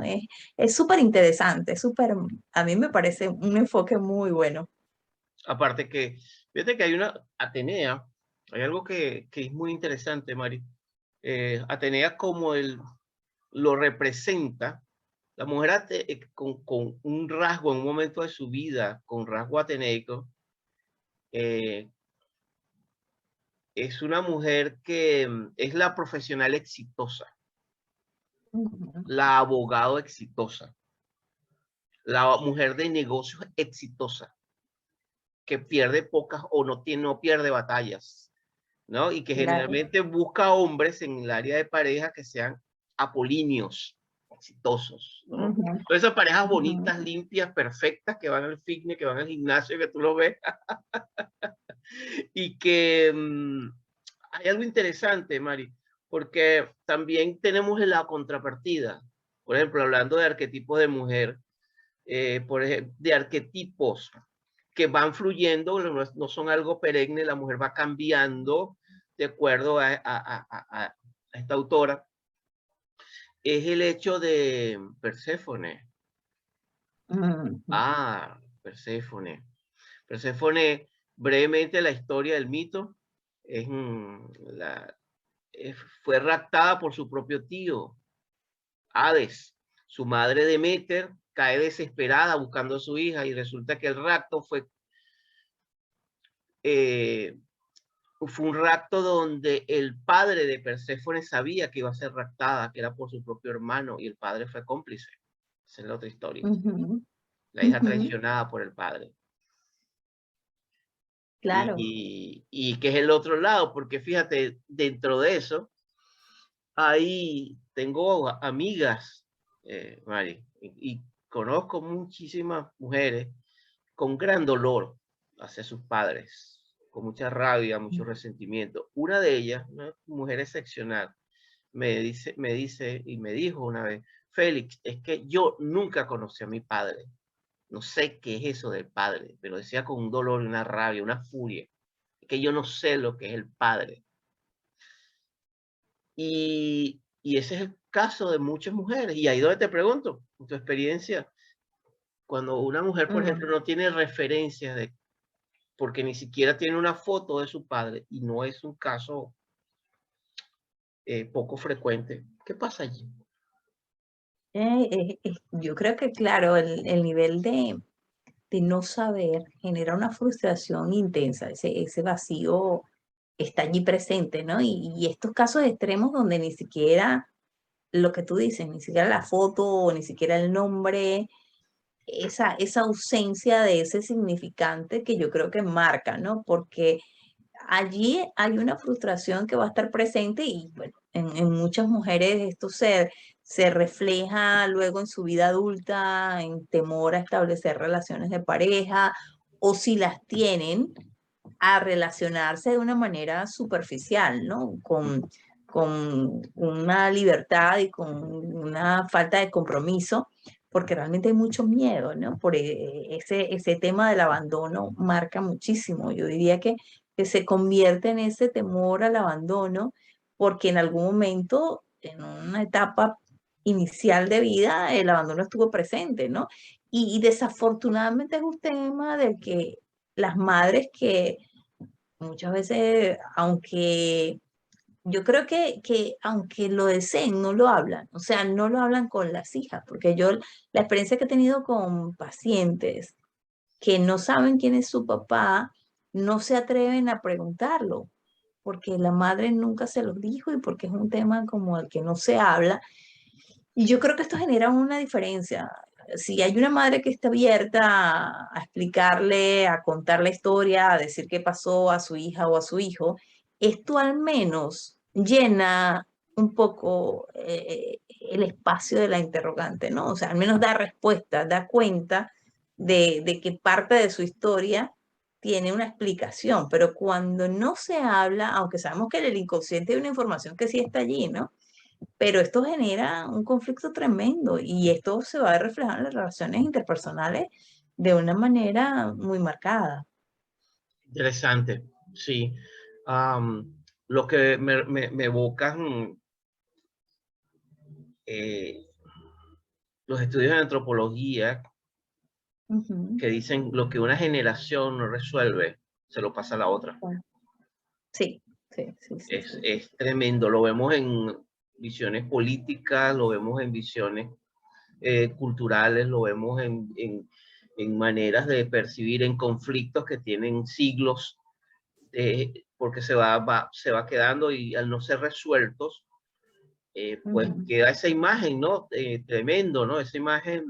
[SPEAKER 2] Es súper interesante, súper, a mí me parece un enfoque muy bueno.
[SPEAKER 1] Aparte que, fíjate que hay una Atenea, hay algo que es muy interesante, Mari. Atenea como lo representa, la mujer con un rasgo en un momento de su vida, con rasgo ateneico, eh, es una mujer que es la profesional exitosa,
[SPEAKER 2] Ujú,
[SPEAKER 1] la abogado exitosa, la mujer de negocios exitosa, que pierde pocas o no pierde batallas, ¿no? Y que
[SPEAKER 2] claro.
[SPEAKER 1] generalmente busca hombres en el área de pareja que sean apolíneos, exitosos, ¿no?
[SPEAKER 2] Ujú,
[SPEAKER 1] Todas esas parejas
[SPEAKER 2] ujú,
[SPEAKER 1] bonitas, limpias, perfectas, que van al fitness, que van al gimnasio, que tú lo ves, y que hay algo interesante, Mari, porque también tenemos la contrapartida. Por ejemplo, hablando de arquetipos de mujer, por ejemplo, de arquetipos que van fluyendo, no son algo perenne, la mujer va cambiando de acuerdo a esta autora, es el hecho de Perséfone.
[SPEAKER 2] ujú,
[SPEAKER 1] Ah, Perséfone. Perséfone, brevemente la historia del mito, es, la, fue raptada por su propio tío, Hades. Su madre Deméter cae desesperada buscando a su hija y resulta que el rapto eh, fue un rapto donde el padre de Perséfone sabía que iba a ser raptada, que era por su propio hermano, y el padre fue cómplice. Esa es la otra historia.
[SPEAKER 2] ujú,
[SPEAKER 1] La hija
[SPEAKER 2] ujú,
[SPEAKER 1] traicionada por el padre.
[SPEAKER 2] claro.
[SPEAKER 1] Y que es el otro lado, porque fíjate, dentro de eso, ahí tengo amigas, Mari, y conozco muchísimas mujeres con gran dolor hacia sus padres, con mucha rabia, mucho resentimiento. Una de ellas, una mujer excepcional, me dice y me dijo una vez, Félix, es que yo nunca conocí a mi padre. No sé qué es eso del padre, pero decía con un dolor, una rabia, una furia. Es que yo no sé lo que es el padre. Y ese es el caso de muchas mujeres. Y ahí donde te pregunto, en tu experiencia, cuando una mujer, por ejemplo,
[SPEAKER 2] Mm.
[SPEAKER 1] no tiene referencias de, porque ni siquiera tiene una foto de su padre, y no es un caso poco frecuente, ¿qué pasa allí?
[SPEAKER 2] Yo creo que, claro, el nivel de no saber genera una frustración intensa, ese vacío está allí presente, ¿no? Y estos casos extremos donde ni siquiera lo que tú dices, ni siquiera la foto, o ni siquiera el nombre, esa ausencia de ese significante que yo creo que marca, ¿no? Porque allí hay una frustración que va a estar presente y bueno, en muchas mujeres esto se refleja luego en su vida adulta, en temor a establecer relaciones de pareja o si las tienen, a relacionarse de una manera superficial, ¿no? Con una libertad y con una falta de compromiso, porque realmente hay mucho miedo, ¿no? Por ese tema del abandono marca muchísimo. Yo diría que se convierte en ese temor al abandono, porque en algún momento, en una etapa inicial de vida, el abandono estuvo presente, ¿no? Y desafortunadamente es un tema del que las madres que muchas veces, aunque yo creo que aunque lo deseen, no lo hablan, o sea, no lo hablan con las hijas, porque yo la experiencia que he tenido con pacientes que no saben quién es su papá, no se atreven a preguntarlo, porque la madre nunca se los dijo y porque es un tema como el que no se habla. Y yo creo que esto genera una diferencia. Si hay una madre que está abierta a explicarle, a contar la historia, a decir qué pasó a su hija o a su hijo, esto al menos llena un poco el espacio de la interrogante, ¿no? O sea, al menos da respuesta, da cuenta de que parte de su historia tiene una explicación, pero cuando no se habla, aunque sabemos que en el inconsciente hay una información que sí está allí, ¿no? Pero esto genera un conflicto tremendo y esto se va a reflejar en las relaciones interpersonales de una manera muy marcada.
[SPEAKER 1] Interesante, sí. Lo que me evocan eh, los estudios de antropología
[SPEAKER 2] Ujú.
[SPEAKER 1] que dicen lo que una generación no resuelve, se lo pasa a la otra.
[SPEAKER 2] Bueno, sí, sí, sí, sí, sí, sí.
[SPEAKER 1] Es tremendo, lo vemos en visiones políticas, lo vemos en visiones culturales, lo vemos en maneras de percibir, en conflictos que tienen siglos, porque se va quedando y al no ser resueltos, pues
[SPEAKER 2] Ujú,
[SPEAKER 1] queda esa imagen, ¿no? Tremendo, ¿no? Esa imagen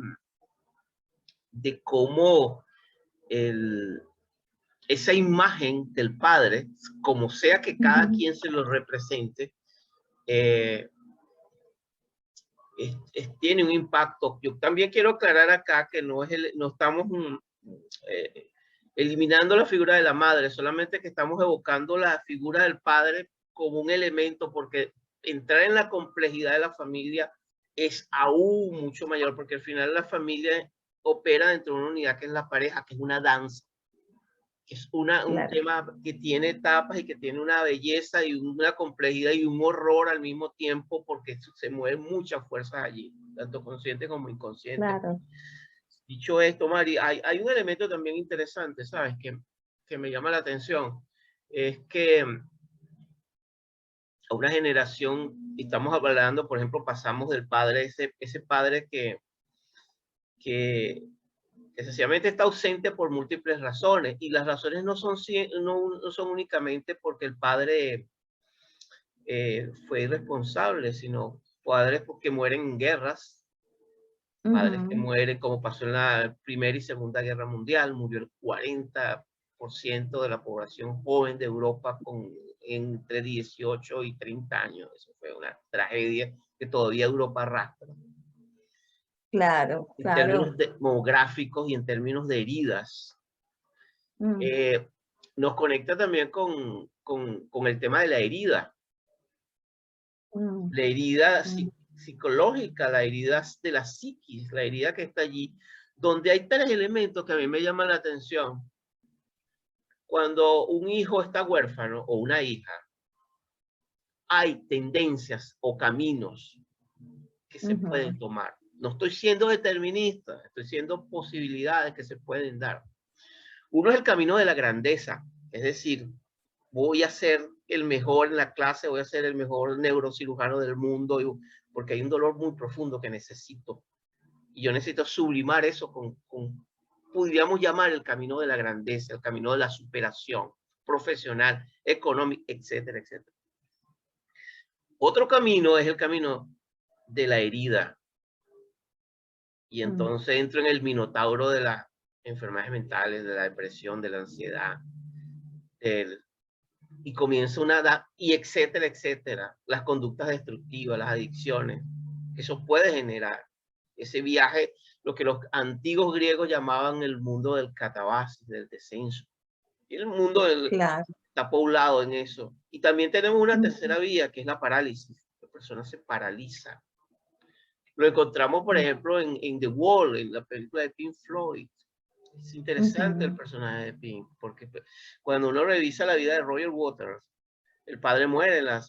[SPEAKER 1] de cómo el, esa imagen del padre, como sea que cada
[SPEAKER 2] ujú.
[SPEAKER 1] quien se lo represente, eh, tiene un impacto. Yo también quiero aclarar acá que no estamos eh, eliminando la figura de la madre, solamente que estamos evocando la figura del padre como un elemento, porque entrar en la complejidad de la familia es aún mucho mayor, porque al final la familia opera dentro de una unidad que es la pareja, que es una danza, que es un
[SPEAKER 2] Claro,
[SPEAKER 1] tema que tiene etapas y que tiene una belleza y una complejidad y un horror al mismo tiempo, porque se mueven muchas fuerzas allí, tanto conscientes como inconscientes.
[SPEAKER 2] claro.
[SPEAKER 1] Dicho esto, Mari, hay un elemento también interesante, ¿sabes? Que me llama la atención. Es que a una generación, estamos hablando, por ejemplo, pasamos del padre, ese padre que, que sencillamente está ausente por múltiples razones. Y las razones no son únicamente porque el padre fue irresponsable, sino padres que mueren en guerras, padres que
[SPEAKER 2] Ujú,
[SPEAKER 1] mueren, como pasó en la Primera y Segunda Guerra Mundial, murió el 40% de la población joven de Europa con entre 18 y 30 años. Eso fue una tragedia que todavía Europa arrastra.
[SPEAKER 2] claro,
[SPEAKER 1] En términos
[SPEAKER 2] claro.
[SPEAKER 1] demográficos y en términos de heridas.
[SPEAKER 2] Mm,
[SPEAKER 1] Eh, Nos conecta también con el tema de
[SPEAKER 2] mm,
[SPEAKER 1] la herida
[SPEAKER 2] mm,
[SPEAKER 1] psicológica, la herida de la psiquis, la herida que está allí, donde hay tres elementos que a mí me llaman la atención. Cuando un hijo está huérfano o una hija, hay tendencias o caminos que se
[SPEAKER 2] ujú.
[SPEAKER 1] pueden tomar. No estoy siendo determinista, estoy siendo posibilidades que se pueden dar. Uno es el camino de la grandeza, es decir, voy a ser el mejor en la clase, voy a ser el mejor neurocirujano del mundo, porque hay un dolor muy profundo que necesito. Y yo necesito sublimar eso podríamos llamar el camino de la grandeza, el camino de la superación profesional, económica, etcétera, etcétera. Otro camino es el camino de la herida. Y
[SPEAKER 2] Mm,
[SPEAKER 1] entonces entro en el minotauro de las enfermedades mentales, de la depresión, de la ansiedad, del, y comienza y etcétera, etcétera. Las conductas destructivas, las adicciones, eso puede generar ese viaje, lo que los antiguos griegos llamaban el mundo del catabasis, del descenso. Y el mundo
[SPEAKER 2] claro.
[SPEAKER 1] está poblado en eso. Y también tenemos una
[SPEAKER 2] Ujú,
[SPEAKER 1] tercera vía, que es la parálisis. La persona se paraliza. Lo encontramos, por
[SPEAKER 2] mm,
[SPEAKER 1] ejemplo, en The Wall, en la película de Pink Floyd. Es interesante el
[SPEAKER 2] ujú.
[SPEAKER 1] personaje de Pink, porque cuando uno revisa la vida de Roger Waters, el padre muere en la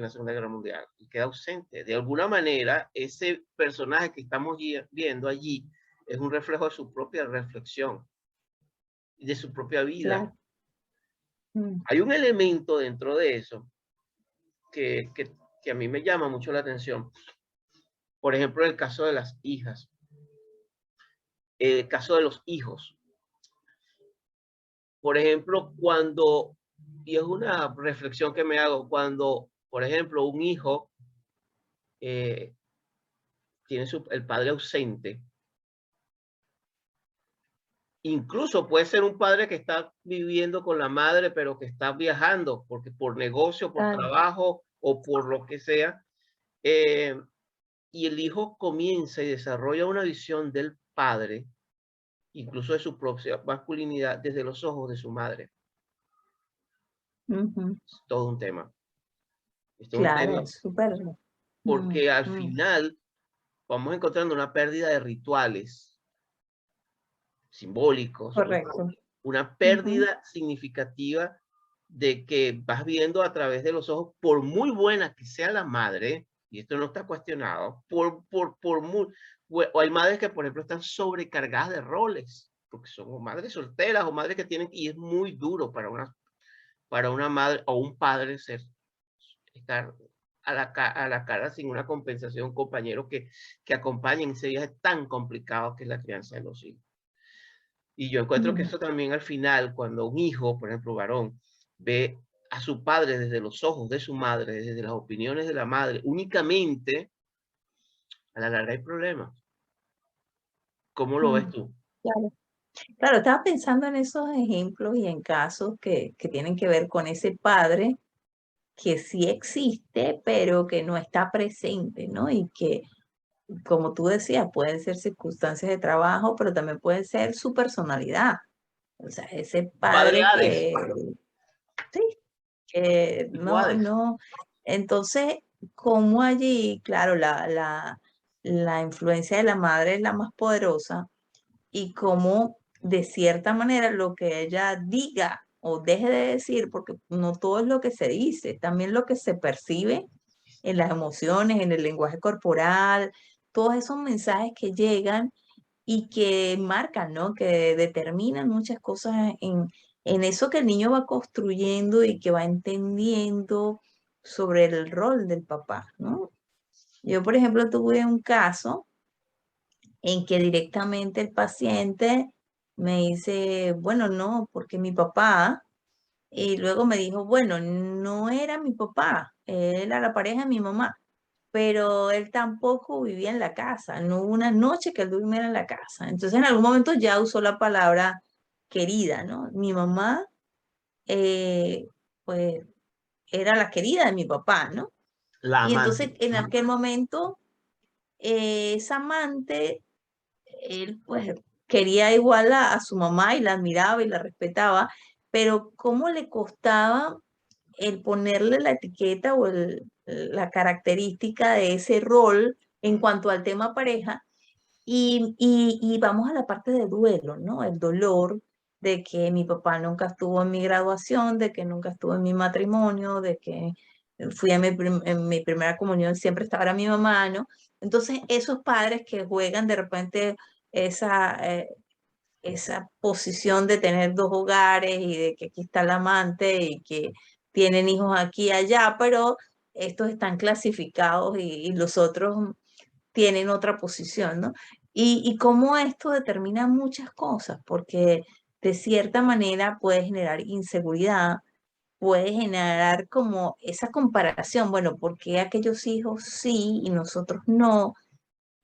[SPEAKER 1] Segunda Guerra Mundial y queda ausente. De alguna manera, ese personaje que estamos viendo allí es un reflejo de su propia reflexión y de su propia vida.
[SPEAKER 2] Claro. Mm,
[SPEAKER 1] Hay un elemento dentro de eso que a mí me llama mucho la atención. Por ejemplo, el caso de las hijas, el caso de los hijos. Por ejemplo, y es una reflexión que me hago, cuando, por ejemplo, un hijo eh, tiene el padre ausente, incluso puede ser un padre que está viviendo con la madre, pero que está viajando, porque por negocio, por
[SPEAKER 2] claro.
[SPEAKER 1] trabajo o por lo que sea, eh, y el hijo comienza y desarrolla una visión del padre, incluso de su propia masculinidad, desde los ojos de su madre.
[SPEAKER 2] Ujú,
[SPEAKER 1] Es todo un tema. Esto es un
[SPEAKER 2] claro,
[SPEAKER 1] tema
[SPEAKER 2] súper. Mm,
[SPEAKER 1] porque al
[SPEAKER 2] mm,
[SPEAKER 1] final vamos encontrando una pérdida de rituales simbólicos,
[SPEAKER 2] correcto.
[SPEAKER 1] una
[SPEAKER 2] Ujú,
[SPEAKER 1] pérdida significativa de que vas viendo a través de los ojos, por muy buena que sea la madre, y esto no está cuestionado, o hay madres que, por ejemplo, están sobrecargadas de roles, porque son o madres solteras o madres que tienen, y es muy duro para una madre o un padre estar a la cara sin una compensación, un compañero que acompañe en ese viaje tan complicado que es la crianza de los hijos. Y yo encuentro que
[SPEAKER 2] Mm,
[SPEAKER 1] eso también al final, cuando un hijo, por ejemplo, varón, ve a su padre desde los ojos de su madre, desde las opiniones de la madre, únicamente, a la larga hay problemas. ¿Cómo lo ves
[SPEAKER 2] mm,
[SPEAKER 1] tú?
[SPEAKER 2] claro. Claro, estaba pensando en esos ejemplos y en casos que tienen que ver con ese padre que sí existe, pero que no está presente, ¿no? Y que, como tú decías, pueden ser circunstancias de trabajo, pero también puede ser su personalidad. O sea, ese
[SPEAKER 1] Tu padre
[SPEAKER 2] padre
[SPEAKER 1] Hades,
[SPEAKER 2] que, sí, que
[SPEAKER 1] tipo
[SPEAKER 2] no,
[SPEAKER 1] Hades.
[SPEAKER 2] no. Entonces, como allí, claro, la influencia de la madre es la más poderosa y cómo de cierta manera lo que ella diga o deje de decir, porque no todo es lo que se dice, también lo que se percibe en las emociones, en el lenguaje corporal, todos esos mensajes que llegan y que marcan, ¿no? Que determinan muchas cosas en eso que el niño va construyendo y que va entendiendo sobre el rol del papá, ¿no? Yo, por ejemplo, tuve un caso en que directamente el paciente me dice, bueno, no, porque mi papá, y luego me dijo, bueno, no era mi papá, él era la pareja de mi mamá, pero él tampoco vivía en la casa, no hubo una noche que él durmiera en la casa. Entonces en algún momento ya usó la palabra querida, ¿no? Mi mamá, eh, pues, era la querida de mi papá, ¿no?
[SPEAKER 1] La
[SPEAKER 2] Y entonces
[SPEAKER 1] amante.
[SPEAKER 2] en aquel momento, esa amante él pues quería igual a su mamá y la admiraba y la respetaba, pero cómo le costaba el ponerle la etiqueta o la característica de ese rol en cuanto al tema pareja. Y vamos a la parte de duelo, ¿no? El dolor de que mi papá nunca estuvo en mi graduación, de que nunca estuvo en mi matrimonio, de que fui a en mi primera comunión, siempre estaba mi mamá, ¿no? Entonces, esos padres que juegan de repente esa, esa posición de tener dos hogares y de que aquí está el amante y que tienen hijos aquí y allá, pero estos están clasificados y los otros tienen otra posición, ¿no? Y cómo esto determina muchas cosas, porque de cierta manera puede generar inseguridad, puede generar como esa comparación, bueno, ¿por qué aquellos hijos sí y nosotros no?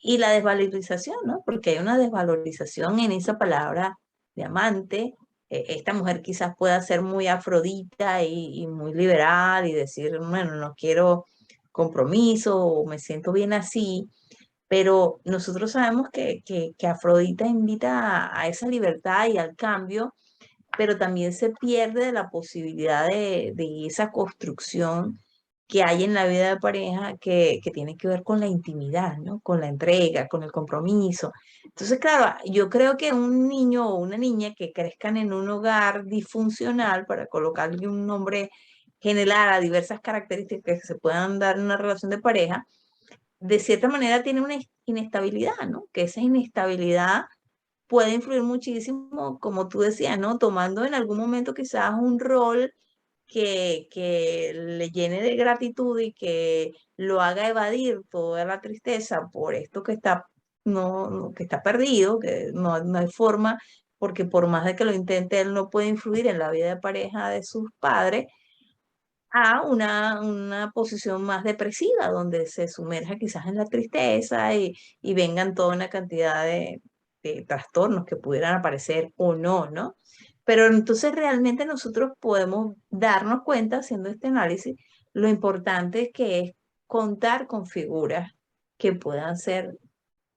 [SPEAKER 2] Y la desvalorización, ¿no? Porque hay una desvalorización en esa palabra de amante. Esta mujer quizás pueda ser muy afrodita y muy liberal y decir, bueno, no quiero compromiso o me siento bien así, pero nosotros sabemos que Afrodita invita a esa libertad y al cambio, pero también se pierde de la posibilidad de esa construcción que hay en la vida de pareja que tiene que ver con la intimidad, ¿no? Con la entrega, con el compromiso. Entonces, claro, yo creo que un niño o una niña que crezcan en un hogar disfuncional, para colocarle un nombre general a diversas características que se puedan dar en una relación de pareja, de cierta manera tiene una inestabilidad, ¿no? Que esa inestabilidad puede influir muchísimo, como tú decías, ¿no? Tomando en algún momento quizás un rol que le llene de gratitud y que lo haga evadir toda la tristeza por esto que está, que está perdido, que no hay forma, porque por más de que lo intente, él no puede influir en la vida de pareja de sus padres, a una posición más depresiva, donde se sumerja quizás en la tristeza y vengan toda una cantidad de trastornos que pudieran aparecer o no, ¿no? Pero entonces realmente nosotros podemos darnos cuenta, haciendo este análisis, lo importante que es contar con figuras que puedan ser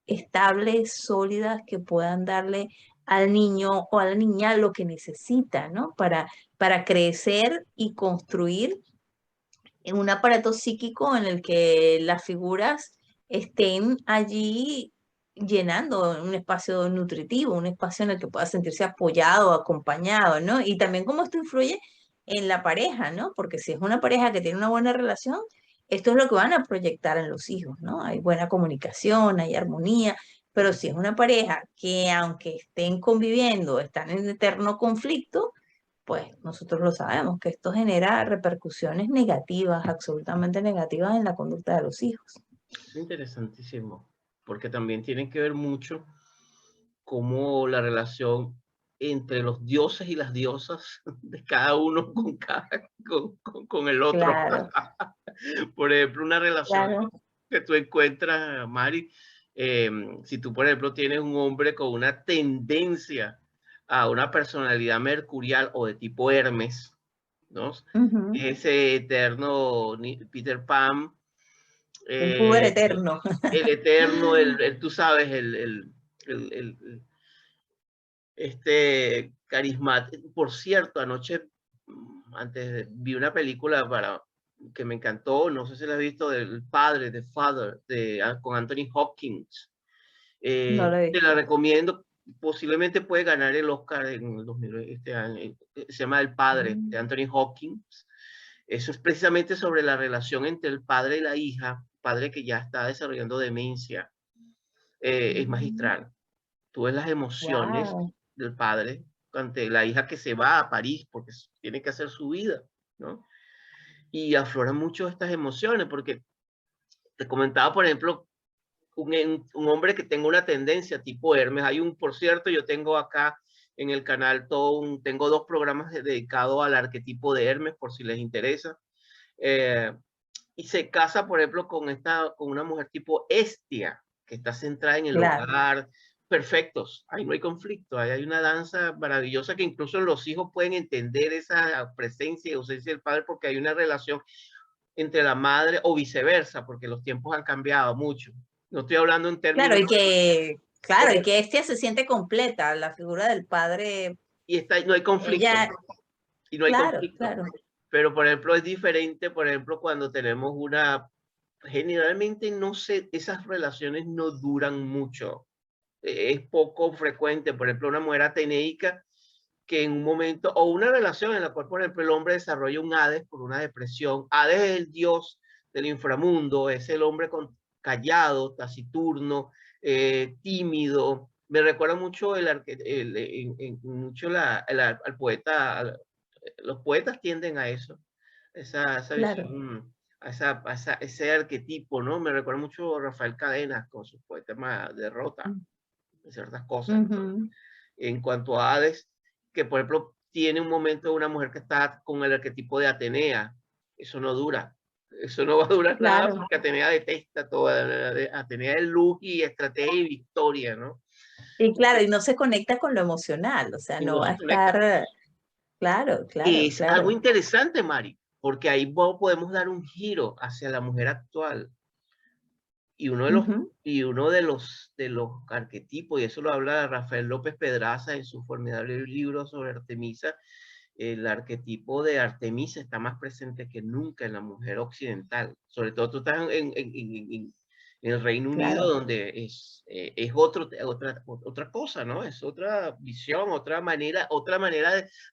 [SPEAKER 2] estables, sólidas, que puedan darle al niño o a la niña lo que necesita, ¿no? Para crecer y construir en un aparato psíquico en el que las figuras estén allí llenando un espacio nutritivo, un espacio en el que pueda sentirse apoyado, acompañado, ¿no? Y también cómo esto influye en la pareja, ¿no? Porque si es una pareja que tiene una buena relación, esto es lo que van a proyectar en los hijos, ¿no? Hay buena comunicación, hay armonía, pero si es una pareja que aunque estén conviviendo, están en eterno conflicto, pues nosotros lo sabemos, que esto genera repercusiones negativas, absolutamente negativas en la conducta de los hijos.
[SPEAKER 1] Es interesantísimo, porque también tiene que ver mucho cómo la relación entre los dioses y las diosas de cada uno con el otro.
[SPEAKER 2] Claro,
[SPEAKER 1] Por ejemplo, una relación
[SPEAKER 2] claro.
[SPEAKER 1] que tú encuentras, Mari, si tú, por ejemplo, tienes un hombre con una tendencia a una personalidad mercurial o de tipo Hermes, ¿no?
[SPEAKER 2] Ujú.
[SPEAKER 1] Ese eterno Peter Pan,
[SPEAKER 2] Un puber
[SPEAKER 1] eh,
[SPEAKER 2] eterno.
[SPEAKER 1] el eterno, tú sabes, este carismático. Por cierto, anoche, vi una película que me encantó, no sé si la has visto, del padre, de Father, con Anthony Hopkins.
[SPEAKER 2] No lo he
[SPEAKER 1] Te la
[SPEAKER 2] visto.
[SPEAKER 1] recomiendo, posiblemente puede ganar el Oscar en el 2000, este año. Se llama El Padre, de
[SPEAKER 2] Mm.
[SPEAKER 1] Anthony Hopkins. Eso es precisamente sobre la relación entre el padre y la hija, padre que ya está desarrollando demencia. Es magistral. Tú ves las emociones
[SPEAKER 2] Wow.
[SPEAKER 1] del padre ante la hija que se va a París porque tiene que hacer su vida, ¿no? Y afloran mucho estas emociones porque te comentaba, por ejemplo, un hombre que tenga una tendencia tipo Hermes. Por cierto, yo tengo acá en el canal tengo 2 programas dedicados al arquetipo de Hermes, por si les interesa. Eh, y se casa, por ejemplo, con una mujer tipo Hestia, que está centrada en el
[SPEAKER 2] Claro.
[SPEAKER 1] hogar, perfectos, ahí no hay conflicto, ahí hay una danza maravillosa que incluso los hijos pueden entender esa presencia y ausencia del padre porque hay una relación entre la madre o viceversa, porque los tiempos han cambiado mucho. No estoy hablando en
[SPEAKER 2] Claro,
[SPEAKER 1] términos,
[SPEAKER 2] claro, y
[SPEAKER 1] como,
[SPEAKER 2] que Estia se siente completa, la figura del padre,
[SPEAKER 1] no hay conflicto,
[SPEAKER 2] ella,
[SPEAKER 1] y no hay
[SPEAKER 2] claro,
[SPEAKER 1] conflicto.
[SPEAKER 2] claro,
[SPEAKER 1] Pero, por ejemplo, es diferente, por ejemplo, cuando tenemos generalmente no sé, esas relaciones no duran mucho. Es poco frecuente, por ejemplo, una mujer ateneica que en un momento, o una relación en la cual, por ejemplo, el hombre desarrolla un Hades por una depresión. Hades es el dios del inframundo, es el hombre callado, taciturno, tímido. Me recuerda mucho mucho al poeta, los poetas tienden a eso, esa
[SPEAKER 2] claro.
[SPEAKER 1] visión, ese arquetipo, ¿no? Me recuerda mucho a Rafael Cadenas con sus poemas de Rota, de ciertas cosas, ¿no?
[SPEAKER 2] Ujú.
[SPEAKER 1] En cuanto a Hades, que por ejemplo tiene un momento de una mujer que está con el arquetipo de Atenea, eso no dura, eso no va a durar nada
[SPEAKER 2] Claro.
[SPEAKER 1] porque Atenea detesta todo, Atenea es luz y estrategia y victoria, ¿no?
[SPEAKER 2] Y claro, y no se conecta con lo emocional, o sea,
[SPEAKER 1] Y
[SPEAKER 2] no
[SPEAKER 1] no
[SPEAKER 2] va a
[SPEAKER 1] se conecta.
[SPEAKER 2] estar, claro,
[SPEAKER 1] Que
[SPEAKER 2] claro,
[SPEAKER 1] es algo
[SPEAKER 2] claro.
[SPEAKER 1] interesante, Mari, porque ahí podemos dar un giro hacia la mujer actual. Y
[SPEAKER 2] Ujú.
[SPEAKER 1] de los arquetipos, y eso lo habla Rafael López Pedraza en su formidable libro sobre Artemisa. El arquetipo de Artemisa está más presente que nunca en la mujer occidental. Sobre todo tú estás en el Reino Unido,
[SPEAKER 2] Claro.
[SPEAKER 1] donde es otra cosa, ¿no? Es otra visión, otra manera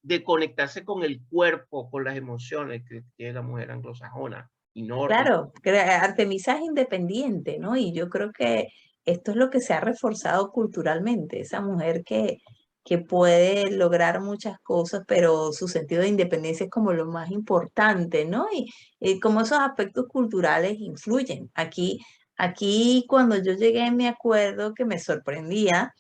[SPEAKER 1] de conectarse con el cuerpo, con las emociones que tiene la mujer anglosajona y nórdica.
[SPEAKER 2] Claro, Artemisa es independiente, ¿no? Y yo creo que esto es lo que se ha reforzado culturalmente, esa mujer que puede lograr muchas cosas, pero su sentido de independencia es como lo más importante, ¿no? Y como esos aspectos culturales influyen. Aquí cuando yo llegué me acuerdo que me sorprendía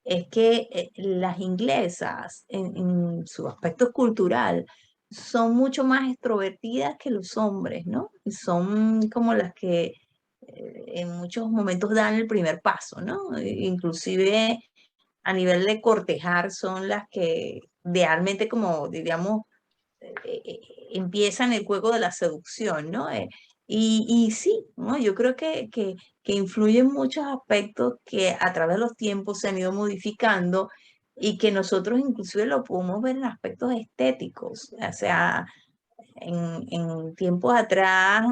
[SPEAKER 2] es que las inglesas en su aspecto cultural son mucho más extrovertidas que los hombres, ¿no? Y son como las que en muchos momentos dan el primer paso, ¿no? Inclusive a nivel de cortejar son las que realmente, como diríamos, empiezan el juego de la seducción, ¿no? Y sí, ¿no? Yo creo que influyen muchos aspectos que a través de los tiempos se han ido modificando y que nosotros inclusive lo podemos ver en aspectos estéticos. O sea, en tiempos atrás,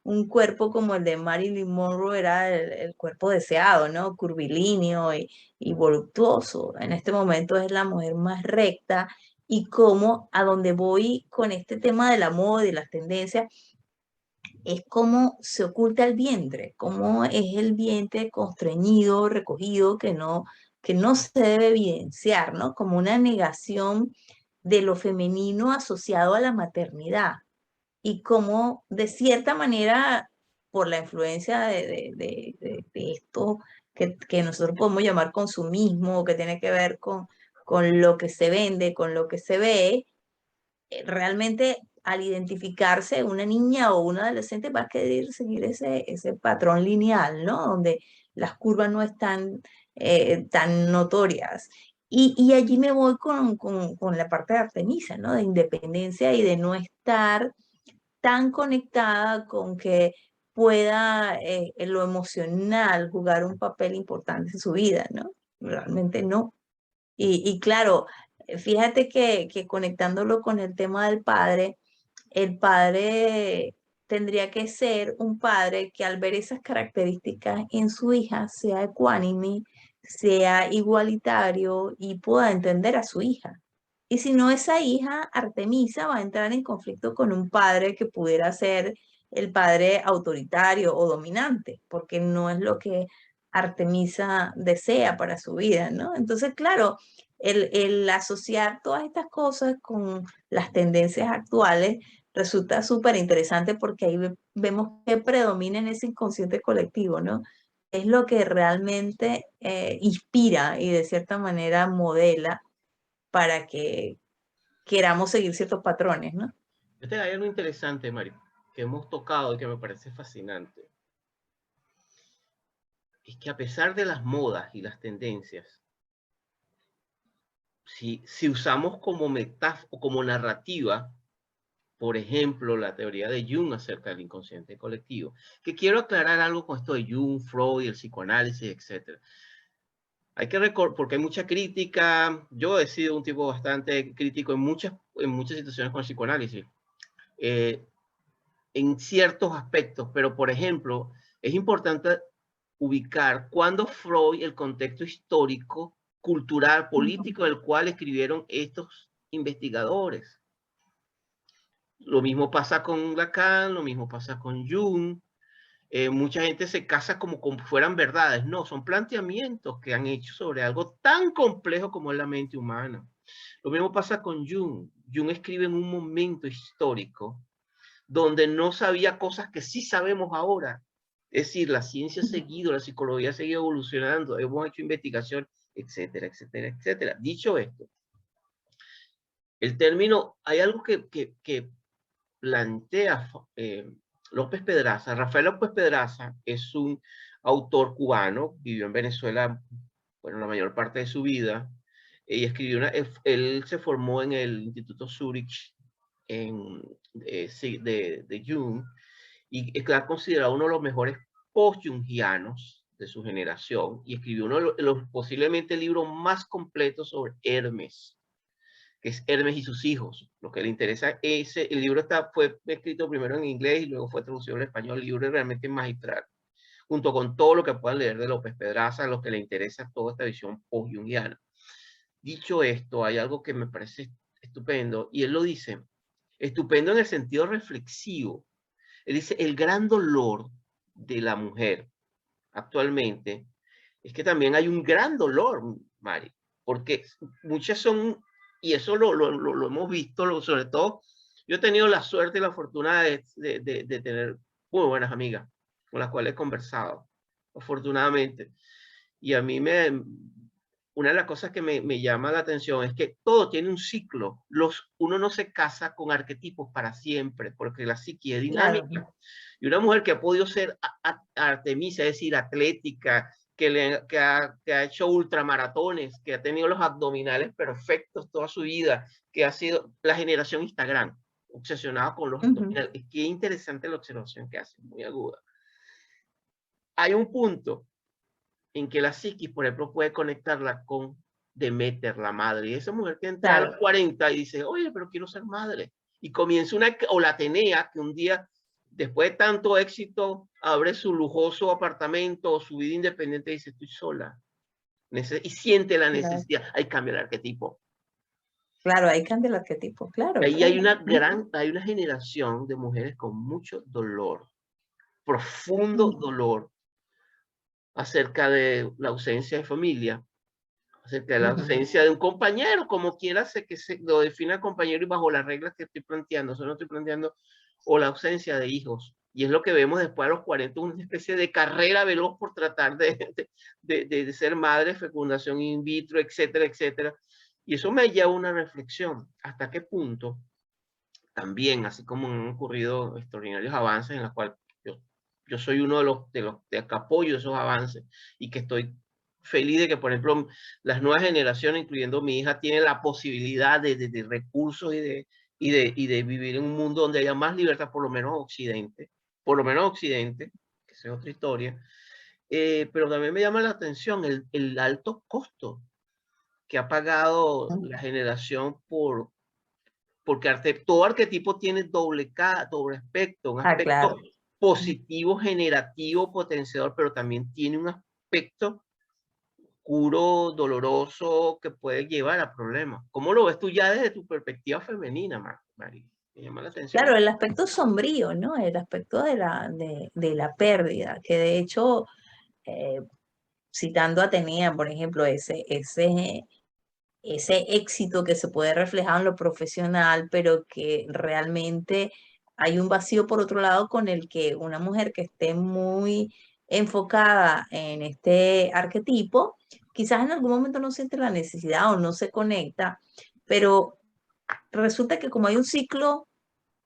[SPEAKER 2] un cuerpo como el de Marilyn Monroe era el cuerpo deseado, ¿no? Curvilíneo y voluptuoso. En este momento es la mujer más recta y como a donde voy con este tema de la moda y las tendencias es cómo se oculta el vientre, cómo es el vientre constreñido, recogido, que no se debe evidenciar, ¿no? Como una negación de lo femenino asociado a la maternidad y cómo de cierta manera, por la influencia de esto que nosotros podemos llamar consumismo, que tiene que ver con lo que se vende, con lo que se ve, realmente al identificarse una niña o un adolescente va a querer seguir ese patrón lineal, ¿no? Donde las curvas no están tan notorias. Y allí me voy con la parte de Artemisa, ¿no? De independencia y de no estar tan conectada con que pueda en lo emocional jugar un papel importante en su vida, ¿no? Realmente no. Y claro, fíjate que conectándolo con el tema del padre, el padre tendría que ser un padre que al ver esas características en su hija sea ecuánime, sea igualitario y pueda entender a su hija. Y si no, esa hija, Artemisa, va a entrar en conflicto con un padre que pudiera ser el padre autoritario o dominante, porque no es lo que Artemisa desea para su vida, ¿no? Entonces, claro, el asociar todas estas cosas con las tendencias actuales resulta súper interesante porque ahí vemos que predomina en ese inconsciente colectivo, ¿no? Es lo que realmente inspira y de cierta manera modela para que queramos seguir ciertos patrones, ¿no?
[SPEAKER 1] Hay algo interesante, Mari, que hemos tocado y que me parece fascinante. Es que a pesar de las modas y las tendencias, si usamos como metáfora o como narrativa, por ejemplo, la teoría de Jung acerca del inconsciente colectivo, que quiero aclarar algo con esto de Jung, Freud, el psicoanálisis, etc. Hay que recordar, porque hay mucha crítica, yo he sido un tipo bastante crítico en muchas situaciones con el psicoanálisis, eh, en ciertos aspectos, pero por ejemplo, es importante ubicar cuándo Freud, el contexto histórico, cultural, político del cual escribieron estos investigadores. Lo mismo pasa con Lacan, lo mismo pasa con Jung. Mucha gente se casa como fueran verdades. No, son planteamientos que han hecho sobre algo tan complejo como es la mente humana. Lo mismo pasa con Jung. Jung escribe en un momento histórico donde no sabía cosas que sí sabemos ahora. Es decir, la ciencia ha seguido, la psicología ha seguido evolucionando, hemos hecho investigación, etcétera, etcétera, etcétera. Dicho esto, el término, hay algo que plantea López Pedraza. Rafael López Pedraza es un autor cubano, vivió en Venezuela, bueno, la mayor parte de su vida, y escribió él se formó en el Instituto Zurich de Jung, y está considerado uno de los mejores post-jungianos de su generación, y escribió uno de los posiblemente el libro más completo sobre Hermes, que es Hermes y sus hijos. Lo que le interesa es, el libro fue escrito primero en inglés y luego fue traducido al español. El libro es realmente magistral, junto con todo lo que puedan leer de López Pedraza, a los que le interesa toda esta visión post-jungiana. Dicho esto, hay algo que me parece estupendo, y él lo dice, estupendo en el sentido reflexivo. Él dice, el gran dolor de la mujer actualmente es que también hay un gran dolor, Mari, porque muchas son, y eso lo hemos visto, sobre todo, yo he tenido la suerte y la fortuna de tener muy buenas amigas con las cuales he conversado, afortunadamente. Y a mí una de las cosas que me llama la atención es que todo tiene un ciclo. Uno no se casa con arquetipos para siempre, porque la psique es
[SPEAKER 2] Claro,
[SPEAKER 1] dinámica. Y una mujer que ha podido ser Artemisa, es decir, atlética, que ha hecho ultramaratones, que ha tenido los abdominales perfectos toda su vida, que ha sido la generación Instagram, obsesionada con los abdominales. Es que interesante la observación que hace, muy aguda. Hay un punto en que la psiquis, por ejemplo, puede conectarla con Demeter, la madre. Y esa mujer que entra a los
[SPEAKER 2] claro.
[SPEAKER 1] 40 y dice, oye, pero quiero ser madre. Y comienza o la Atenea, que un día, después de tanto éxito, abre su lujoso apartamento o su vida independiente y dice, estoy sola. Y siente la
[SPEAKER 2] Claro,
[SPEAKER 1] necesidad. Ahí cambia el arquetipo.
[SPEAKER 2] claro, ahí cambia el arquetipo, claro,
[SPEAKER 1] Ahí hay
[SPEAKER 2] claro.
[SPEAKER 1] una generación de mujeres con mucho dolor profundo dolor acerca de la ausencia de familia, acerca de la
[SPEAKER 2] Ujú.
[SPEAKER 1] ausencia de un compañero, como quiera que se lo defina compañero y bajo las reglas que estoy planteando, solo estoy planteando, o la ausencia de hijos. Y es lo que vemos después a los 40, una especie de carrera veloz por tratar de ser madre, fecundación in vitro, etcétera, etcétera. Y eso me lleva a una reflexión, hasta qué punto también, así como han ocurrido extraordinarios avances en los cuales yo soy uno de que apoyo esos avances y que estoy feliz de que, por ejemplo, las nuevas generaciones, incluyendo mi hija, tienen la posibilidad de recursos y de vivir en un mundo donde haya más libertad, por lo menos Occidente, que esa es otra historia. Pero también me llama la atención el alto costo que ha pagado la generación porque todo arquetipo tiene doble aspecto, un
[SPEAKER 2] Ah,
[SPEAKER 1] aspecto
[SPEAKER 2] claro.
[SPEAKER 1] positivo, generativo, potenciador, pero también tiene un aspecto oscuro, doloroso, que puede llevar a problemas. ¿Cómo lo ves tú ya desde tu perspectiva femenina, Mari? Me llama la atención
[SPEAKER 2] Claro,
[SPEAKER 1] eso.
[SPEAKER 2] el aspecto sombrío, ¿no? El aspecto de la pérdida, que de hecho, eh, citando a Atenea, por ejemplo, ese éxito que se puede reflejar en lo profesional, pero que realmente hay un vacío por otro lado con el que una mujer que esté muy enfocada en este arquetipo, quizás en algún momento no siente la necesidad o no se conecta, pero resulta que como hay un ciclo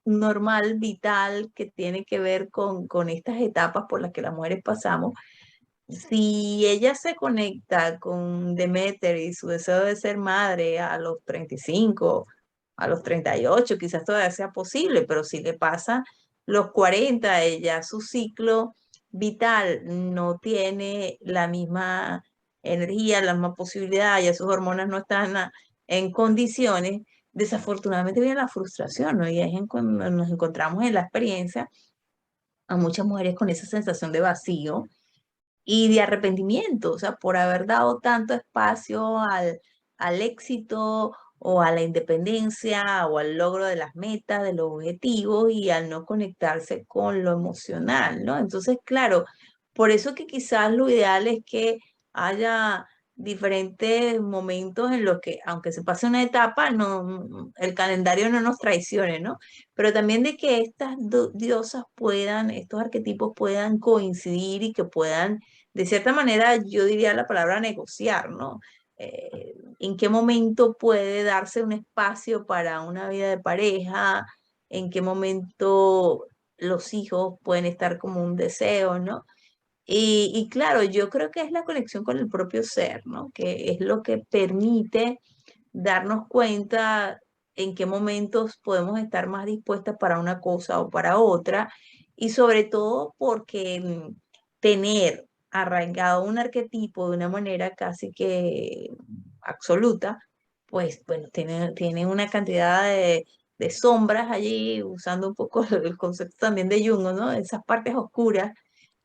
[SPEAKER 2] normal, vital, que tiene que ver con estas etapas por las que las mujeres pasamos, si ella se conecta con Demeter y su deseo de ser madre a los 35, a los 38, quizás todavía sea posible, pero si le pasa los 40, ella su ciclo vital no tiene la misma energía, la misma posibilidad, ya sus hormonas no están en condiciones, desafortunadamente viene la frustración, ¿no? Y es cuando nos encontramos en la experiencia a muchas mujeres con esa sensación de vacío y de arrepentimiento, o sea, por haber dado tanto espacio al éxito o a la independencia o al logro de las metas, de los objetivos y al no conectarse con lo emocional, ¿no? Entonces, claro, por eso que quizás lo ideal es que haya diferentes momentos en los que, aunque se pase una etapa, no, el calendario no nos traicione, ¿no? Pero también de que estas diosas puedan, estos arquetipos puedan coincidir y que puedan de cierta manera, yo diría la palabra negociar, ¿no? ¿En qué momento puede darse un espacio para una vida de pareja? ¿En qué momento los hijos pueden estar como un deseo, ¿no? Y claro, yo creo que es la conexión con el propio ser, ¿no? Que es lo que permite darnos cuenta en qué momentos podemos estar más dispuestas para una cosa o para otra, y sobre todo porque tener arraigado un arquetipo de una manera casi que absoluta, pues bueno, tiene una cantidad de sombras allí, usando un poco el concepto también de Jung, ¿no? Esas partes oscuras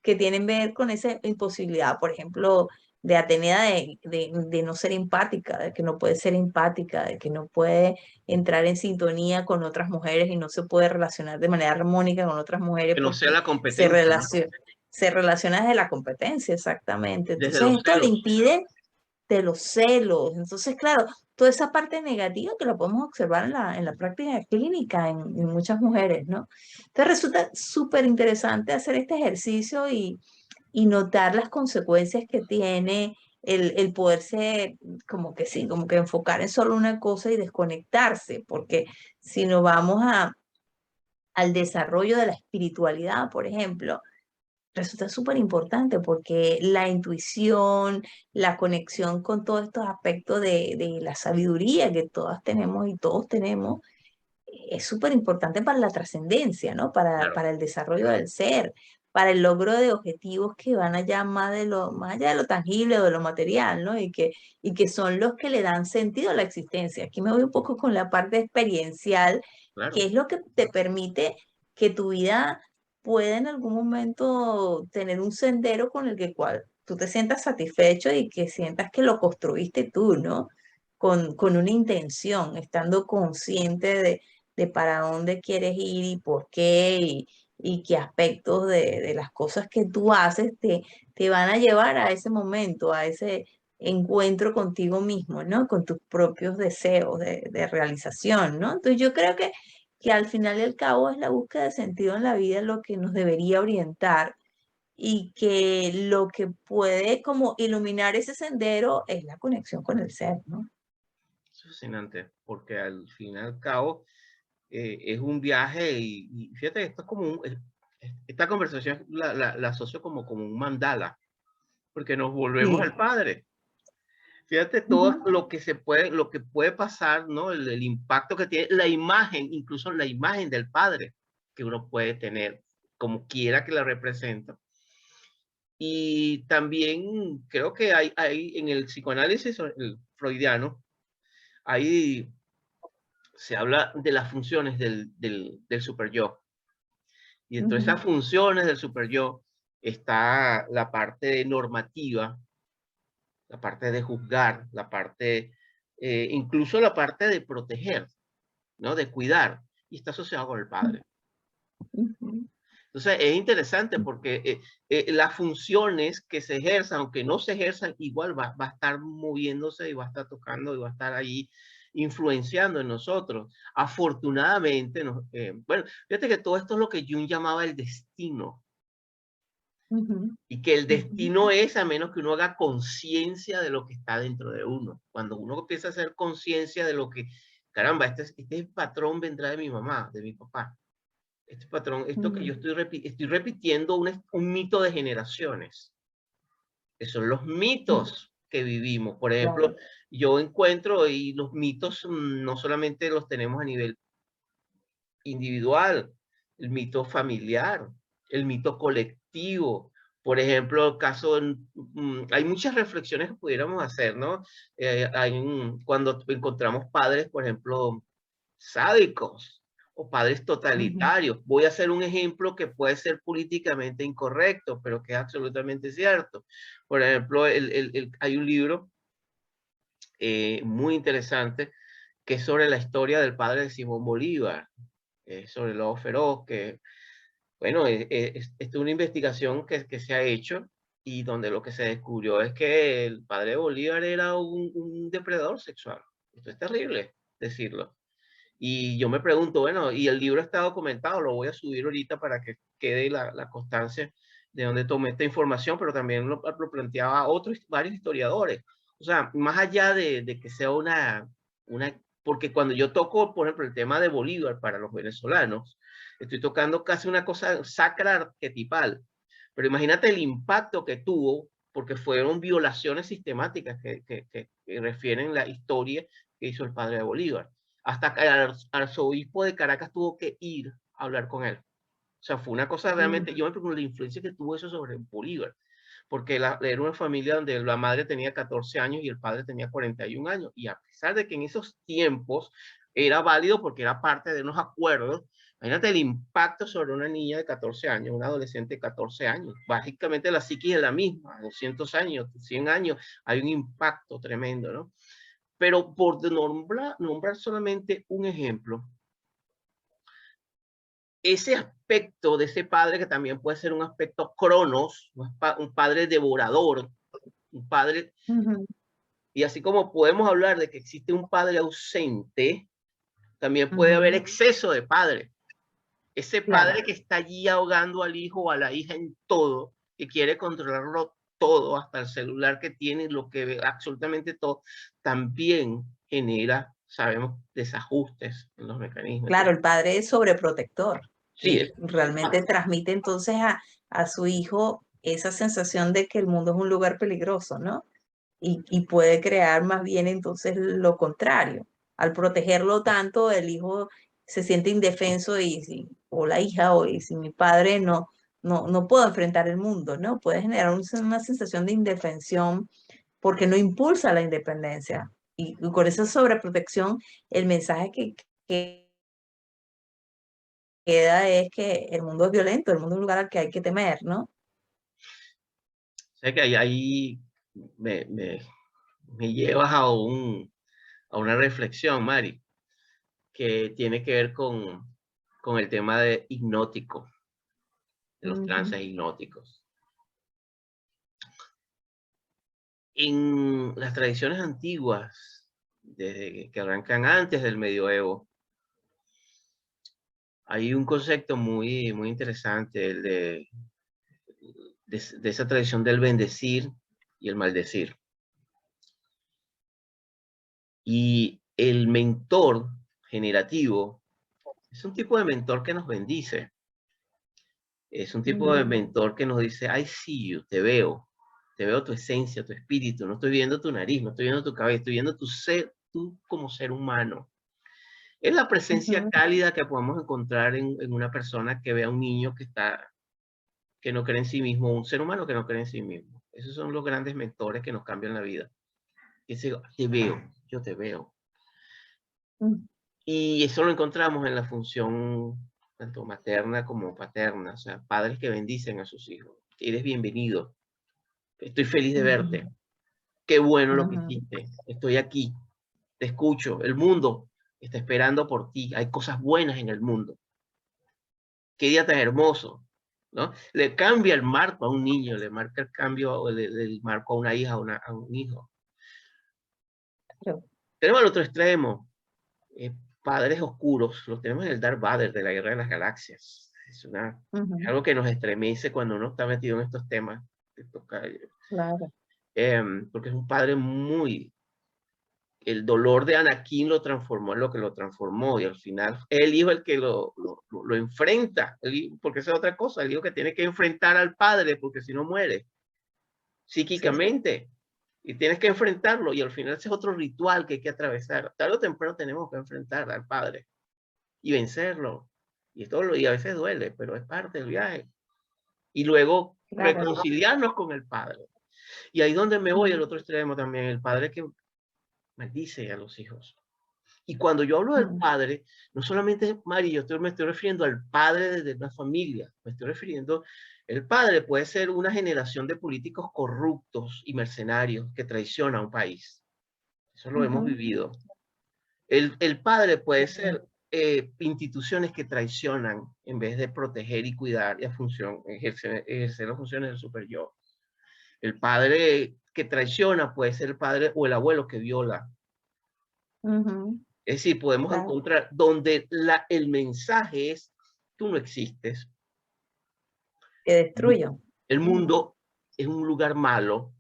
[SPEAKER 2] que tienen que ver con esa imposibilidad, por ejemplo, de Atenea de no ser empática, de que no puede ser empática, de que no puede entrar en sintonía con otras mujeres y no se puede relacionar de manera armónica con otras mujeres
[SPEAKER 1] Que no sea
[SPEAKER 2] porque
[SPEAKER 1] la
[SPEAKER 2] se
[SPEAKER 1] competencia, ¿no?
[SPEAKER 2] relaciona, se relaciona desde la competencia, exactamente.
[SPEAKER 1] Desde
[SPEAKER 2] Entonces
[SPEAKER 1] los
[SPEAKER 2] esto le
[SPEAKER 1] celos.
[SPEAKER 2] impide de los celos. Entonces, claro, toda esa parte negativa que la podemos observar en la práctica clínica en muchas mujeres, ¿no? Entonces resulta súper interesante hacer este ejercicio y notar las consecuencias que tiene el poderse como que sí, como que enfocar en solo una cosa y desconectarse, porque si nos vamos al desarrollo de la espiritualidad, por ejemplo, resulta súper importante porque la intuición, la conexión con todos estos aspectos de la sabiduría que todas tenemos y todos tenemos, es súper importante para la trascendencia, ¿no?
[SPEAKER 1] Claro.
[SPEAKER 2] Para el desarrollo del ser, para el logro de objetivos que van allá más allá de lo tangible o de lo material, ¿no? Y que son los que le dan sentido a la existencia. Aquí me voy un poco con la parte experiencial, que
[SPEAKER 1] Claro.
[SPEAKER 2] es lo que te permite que tu vida pueda en algún momento tener un sendero con el que cual tú te sientas satisfecho y que sientas que lo construiste tú, ¿no? Con una intención, estando consciente de para dónde quieres ir y por qué, y qué aspectos de las cosas que tú haces te van a llevar a ese momento, a ese encuentro contigo mismo, ¿no? Con tus propios deseos de realización, ¿no? Entonces yo creo que al final y al cabo es la búsqueda de sentido en la vida lo que nos debería orientar y que lo que puede como iluminar ese sendero es la conexión con el ser, ¿no?
[SPEAKER 1] Es fascinante, porque al fin y al cabo es un viaje y fíjate, esto es como esta conversación la asocio como un mandala, porque nos volvemos
[SPEAKER 2] Sí.
[SPEAKER 1] al Padre. Fíjate todo
[SPEAKER 2] Ujú,
[SPEAKER 1] lo que puede pasar, ¿no? El impacto que tiene la imagen, incluso la imagen del Padre que uno puede tener, como quiera que la representa. Y también creo que hay en el psicoanálisis el freudiano, ahí se habla de las funciones del super yo. Y dentro de
[SPEAKER 2] ujú,
[SPEAKER 1] esas funciones del super yo está la parte normativa, la parte de juzgar, la parte, incluso la parte de proteger, ¿no? De cuidar, y está asociado con el padre.
[SPEAKER 2] ujú,
[SPEAKER 1] Entonces es interesante porque las funciones que se ejerzan, aunque no se ejerzan, igual va a estar moviéndose y va a estar tocando y va a estar ahí influenciando en nosotros. Afortunadamente, bueno, fíjate que todo esto es lo que Jung llamaba el destino.
[SPEAKER 2] ujú,
[SPEAKER 1] Y que el
[SPEAKER 2] ujú.
[SPEAKER 1] destino es a menos que uno haga conciencia de lo que está dentro de uno. Cuando uno empieza a hacer conciencia de lo que, caramba, este patrón vendrá de mi mamá, de mi papá. Este patrón, esto que yo
[SPEAKER 2] Ujú,
[SPEAKER 1] estoy repitiendo un mito de generaciones, que son los
[SPEAKER 2] ujú,
[SPEAKER 1] mitos que vivimos. Por ejemplo,
[SPEAKER 2] claro.
[SPEAKER 1] yo encuentro y los mitos no solamente los tenemos a nivel individual, el mito familiar, el mito colectivo. Por ejemplo, el caso, hay muchas reflexiones que pudiéramos hacer, ¿no? Cuando encontramos padres, por ejemplo, sádicos o padres
[SPEAKER 2] Ujú,
[SPEAKER 1] totalitarios. Voy a hacer un ejemplo que puede ser políticamente incorrecto, pero que es absolutamente cierto. Por ejemplo, hay un libro muy interesante que es sobre la historia del padre de Simón Bolívar, sobre el lobo feroz, que, bueno, es una investigación que se ha hecho y donde lo que se descubrió es que el padre de Bolívar era un depredador sexual. Esto es terrible decirlo. Y yo me pregunto, bueno, y el libro está documentado, lo voy a subir ahorita para que quede la constancia de donde tomé esta información, pero también lo planteaba varios historiadores. O sea, más allá de que sea porque cuando yo toco, por ejemplo, el tema de Bolívar para los venezolanos, estoy tocando casi una cosa sacra arquetipal, pero imagínate el impacto que tuvo, porque fueron violaciones sistemáticas que refieren la historia que hizo el padre de Bolívar hasta que el arzobispo de Caracas tuvo que ir a hablar con él. O sea, fue una cosa
[SPEAKER 2] ujú,
[SPEAKER 1] realmente, yo me pregunto la influencia que tuvo eso sobre Bolívar, porque era una familia donde la madre tenía 14 años y el padre tenía 41 años, y a pesar de que en esos tiempos era válido porque era parte de unos acuerdos, imagínate el impacto sobre una niña de 14 años, una adolescente de 14 años, básicamente la psiquis es la misma, 200 años, 100 años, hay un impacto tremendo, ¿no? Pero por nombrar solamente un ejemplo, ese aspecto de ese padre que también puede ser un aspecto cronos, un padre devorador, un padre,
[SPEAKER 2] ujú,
[SPEAKER 1] y así como podemos hablar de que existe un padre ausente, también puede haber
[SPEAKER 2] ujú,
[SPEAKER 1] exceso de padre. Ese
[SPEAKER 2] claro.
[SPEAKER 1] padre que está allí ahogando al hijo o a la hija en todo, que quiere controlarlo todo, hasta el celular que tiene, lo que ve, absolutamente todo, también genera, sabemos, desajustes en los mecanismos.
[SPEAKER 2] Claro,
[SPEAKER 1] Entonces,
[SPEAKER 2] el padre es sobreprotector
[SPEAKER 1] sí,
[SPEAKER 2] y realmente transmite entonces a su hijo esa sensación de que el mundo es un lugar peligroso, ¿no? Y puede crear más bien entonces lo contrario. Al protegerlo tanto, el hijo se siente indefenso o la hija, y si mi padre no puedo enfrentar el mundo, ¿no? Puede generar una sensación de indefensión porque no impulsa la independencia. Y con esa sobreprotección, el mensaje que queda es que el mundo es violento, el mundo es un lugar al que hay que temer, ¿no?
[SPEAKER 1] sé que ahí me, me, me llevas a una reflexión, Mari, que tiene que ver con el tema de hipnótico. de los
[SPEAKER 2] Ujú,
[SPEAKER 1] trances hipnóticos. En las tradiciones antiguas, desde que arrancan antes del medioevo, hay un concepto muy interesante, el de esa tradición del bendecir y el maldecir. Y el mentor generativo es un tipo de mentor que nos bendice. Es un tipo de
[SPEAKER 2] ujú,
[SPEAKER 1] mentor que nos dice, I see you, te veo tu esencia, tu espíritu, no estoy viendo tu nariz, no estoy viendo tu cabeza, estoy viendo tu ser, tú como ser humano. Es la presencia
[SPEAKER 2] ujú.
[SPEAKER 1] cálida que podemos encontrar en una persona que ve a un niño que no cree en sí mismo, un ser humano que no cree en sí mismo. Esos son los grandes mentores que nos cambian la vida. Ese, te veo, yo te veo.
[SPEAKER 2] Mm,
[SPEAKER 1] Y eso lo encontramos en la función tanto materna como paterna, o sea, padres que bendicen a sus hijos. Eres bienvenido, estoy feliz de
[SPEAKER 2] ujú,
[SPEAKER 1] verte, qué bueno lo que
[SPEAKER 2] ujú.
[SPEAKER 1] hiciste, estoy aquí, te escucho, el mundo está esperando por ti, hay cosas buenas en el mundo, qué día tan hermoso, ¿no? Le cambia el marco a un niño, le marca el cambio, el marco a una hija, a un hijo.
[SPEAKER 2] Claro.
[SPEAKER 1] Tenemos el otro extremo, padres oscuros, los tenemos en el Darth Vader de la Guerra de las Galaxias. Es
[SPEAKER 2] Ujú,
[SPEAKER 1] algo que nos estremece cuando uno está metido en estos temas. Que toca,
[SPEAKER 2] claro.
[SPEAKER 1] porque es un padre el dolor de Anakin lo transformó en lo que lo transformó y al final el hijo el que lo enfrenta, porque esa es otra cosa, el hijo que tiene que enfrentar al padre porque si no muere
[SPEAKER 2] Sí,
[SPEAKER 1] psíquicamente y tienes que enfrentarlo y al final ese es otro ritual que hay que atravesar. Tarde o temprano tenemos que enfrentar al padre y vencerlo. Y a veces duele, pero es parte del viaje. Y luego
[SPEAKER 2] claro.
[SPEAKER 1] reconciliarnos con el padre. Y ahí donde me voy al
[SPEAKER 2] Ujú,
[SPEAKER 1] otro extremo también, el padre que maldice a los hijos. Y cuando yo hablo del
[SPEAKER 2] ujú,
[SPEAKER 1] padre, no solamente, Mari, me estoy refiriendo al padre de una familia, me estoy refiriendo, el padre puede ser una generación de políticos corruptos y mercenarios que traiciona a un país. Eso lo hemos
[SPEAKER 2] ujú.
[SPEAKER 1] vivido. El padre puede ser instituciones que traicionan en vez de proteger y cuidar y ejercer las funciones del super yo. El padre que traiciona puede ser el padre o el abuelo que viola.
[SPEAKER 2] Ujú,
[SPEAKER 1] Es decir, podemos
[SPEAKER 2] claro.
[SPEAKER 1] encontrar donde el mensaje es, tú no existes,
[SPEAKER 2] Que destruyo.
[SPEAKER 1] el
[SPEAKER 2] Ujú,
[SPEAKER 1] mundo es un lugar malo,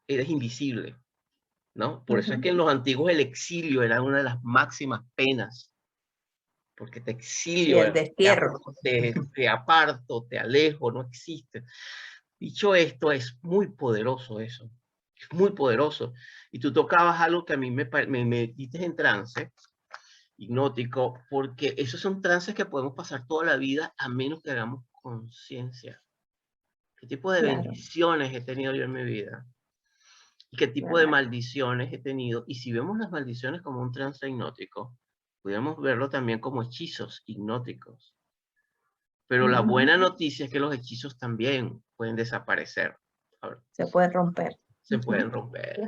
[SPEAKER 1] eres invisible, ¿no? Por eso es
[SPEAKER 2] ujú.
[SPEAKER 1] que en los antiguos el exilio era una de las máximas penas, porque te
[SPEAKER 2] Sí,
[SPEAKER 1] exilio,
[SPEAKER 2] el destierro.
[SPEAKER 1] te aparto, te alejo, no existe. Dicho esto, es muy poderoso eso, es muy poderoso. Y tú tocabas algo que a mí me metiste en trance hipnótico, porque esos son trances que podemos pasar toda la vida a menos que hagamos conciencia. ¿Qué tipo de
[SPEAKER 2] Claro,
[SPEAKER 1] bendiciones he tenido yo en mi vida? ¿Y qué tipo de
[SPEAKER 2] claro.
[SPEAKER 1] maldiciones he tenido? Y si vemos las maldiciones como un trance hipnótico, podríamos verlo también como hechizos hipnóticos. Pero la
[SPEAKER 2] Ujú.
[SPEAKER 1] buena noticia es que los hechizos también pueden desaparecer. A ver,
[SPEAKER 2] Se puede romper.
[SPEAKER 1] se
[SPEAKER 2] Ujú.
[SPEAKER 1] pueden romper.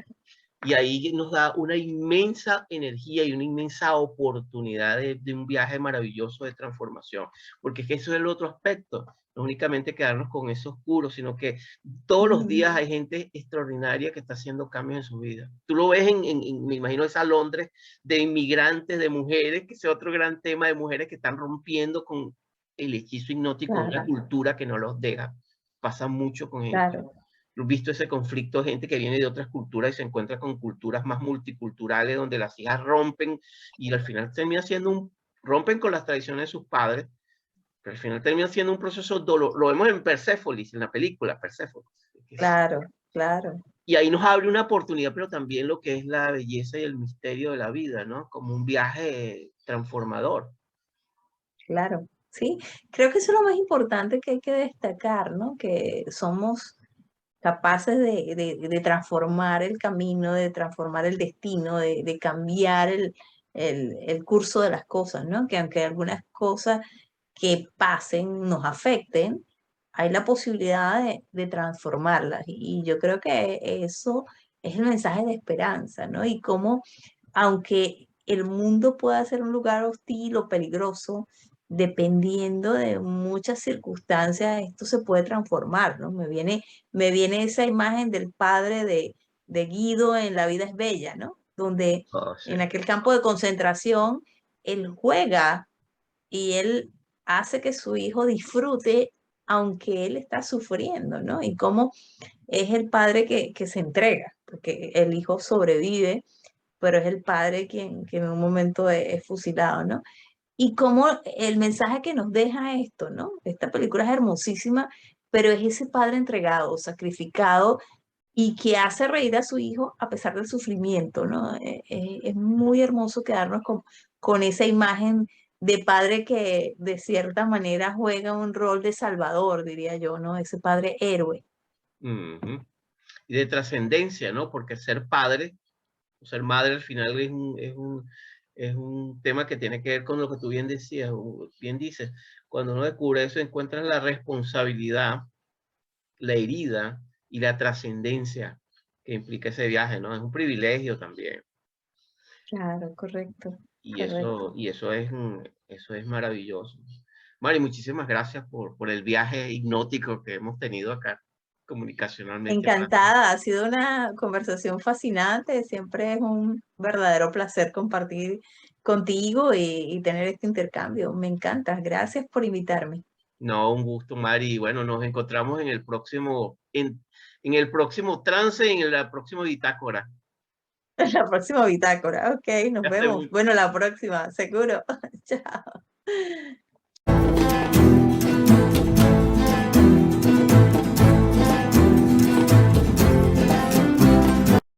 [SPEAKER 1] Y ahí nos da una inmensa energía y una inmensa oportunidad de un viaje maravilloso de transformación, porque es que eso es el otro aspecto, no únicamente quedarnos con eso oscuro, sino que todos los
[SPEAKER 2] Ujú.
[SPEAKER 1] días hay gente extraordinaria que está haciendo cambios en su vida. Tú lo ves me imagino, esa Londres de inmigrantes, de mujeres, que es otro gran tema de mujeres que están rompiendo con el hechizo hipnótico de una
[SPEAKER 2] Claro,
[SPEAKER 1] cultura que no los deja. Pasa mucho con gente
[SPEAKER 2] claro,
[SPEAKER 1] visto ese conflicto de gente que viene de otras culturas y se encuentra con culturas más multiculturales donde las hijas rompen y al final termina siendo rompen con las tradiciones de sus padres, pero al final termina siendo un proceso dolor. Lo vemos en Persépolis, en la película Persépolis.
[SPEAKER 2] claro, claro,
[SPEAKER 1] Y ahí nos abre una oportunidad, pero también lo que es la belleza y el misterio de la vida, ¿no? Como un viaje transformador.
[SPEAKER 2] claro. Sí, creo que eso es lo más importante que hay que destacar, ¿no? Que somos capaces de transformar el camino, de transformar el destino, de cambiar el curso de las cosas, ¿no? Que aunque algunas cosas que pasen nos afecten, hay la posibilidad de transformarlas. Y yo creo que eso es el mensaje de esperanza, ¿no? Y cómo, aunque el mundo pueda ser un lugar hostil o peligroso, dependiendo de muchas circunstancias, esto se puede transformar, ¿no? Me viene esa imagen del padre de Guido en La vida es bella, ¿no? Donde
[SPEAKER 1] Oh, sí.
[SPEAKER 2] en aquel campo de concentración, él juega y él hace que su hijo disfrute aunque él está sufriendo, ¿no? Y cómo es el padre que se entrega, porque el hijo sobrevive, pero es el padre quien en un momento es fusilado, ¿no? Y cómo el mensaje que nos deja esto, ¿no? Esta película es hermosísima, pero es ese padre entregado, sacrificado y que hace reír a su hijo a pesar del sufrimiento, ¿no? Es muy hermoso quedarnos con esa imagen de padre que de cierta manera juega un rol de salvador, diría yo, ¿no? Ese padre héroe.
[SPEAKER 1] Ujú. Y de trascendencia, ¿no? Porque ser padre o ser madre al final es un tema que tiene que ver con lo que tú bien decías, o bien dices. Cuando uno descubre eso, encuentras la responsabilidad, la herida y la trascendencia que implica ese viaje, ¿no? Es un privilegio también.
[SPEAKER 2] Claro, correcto,
[SPEAKER 1] Y
[SPEAKER 2] correcto.
[SPEAKER 1] eso es maravilloso. Mari, muchísimas gracias por el viaje hipnótico que hemos tenido acá comunicacionalmente hablando.
[SPEAKER 2] Encantada, ha sido una conversación fascinante, siempre es un verdadero placer compartir contigo y tener este intercambio. Me encanta, gracias por invitarme.
[SPEAKER 1] No, un gusto, Mari. Y bueno, nos encontramos en el próximo trance, en la próxima bitácora.
[SPEAKER 2] La próxima bitácora, ok, nos
[SPEAKER 1] Hasta
[SPEAKER 2] vemos.
[SPEAKER 1] un-
[SPEAKER 2] Bueno, la próxima, seguro. Chao.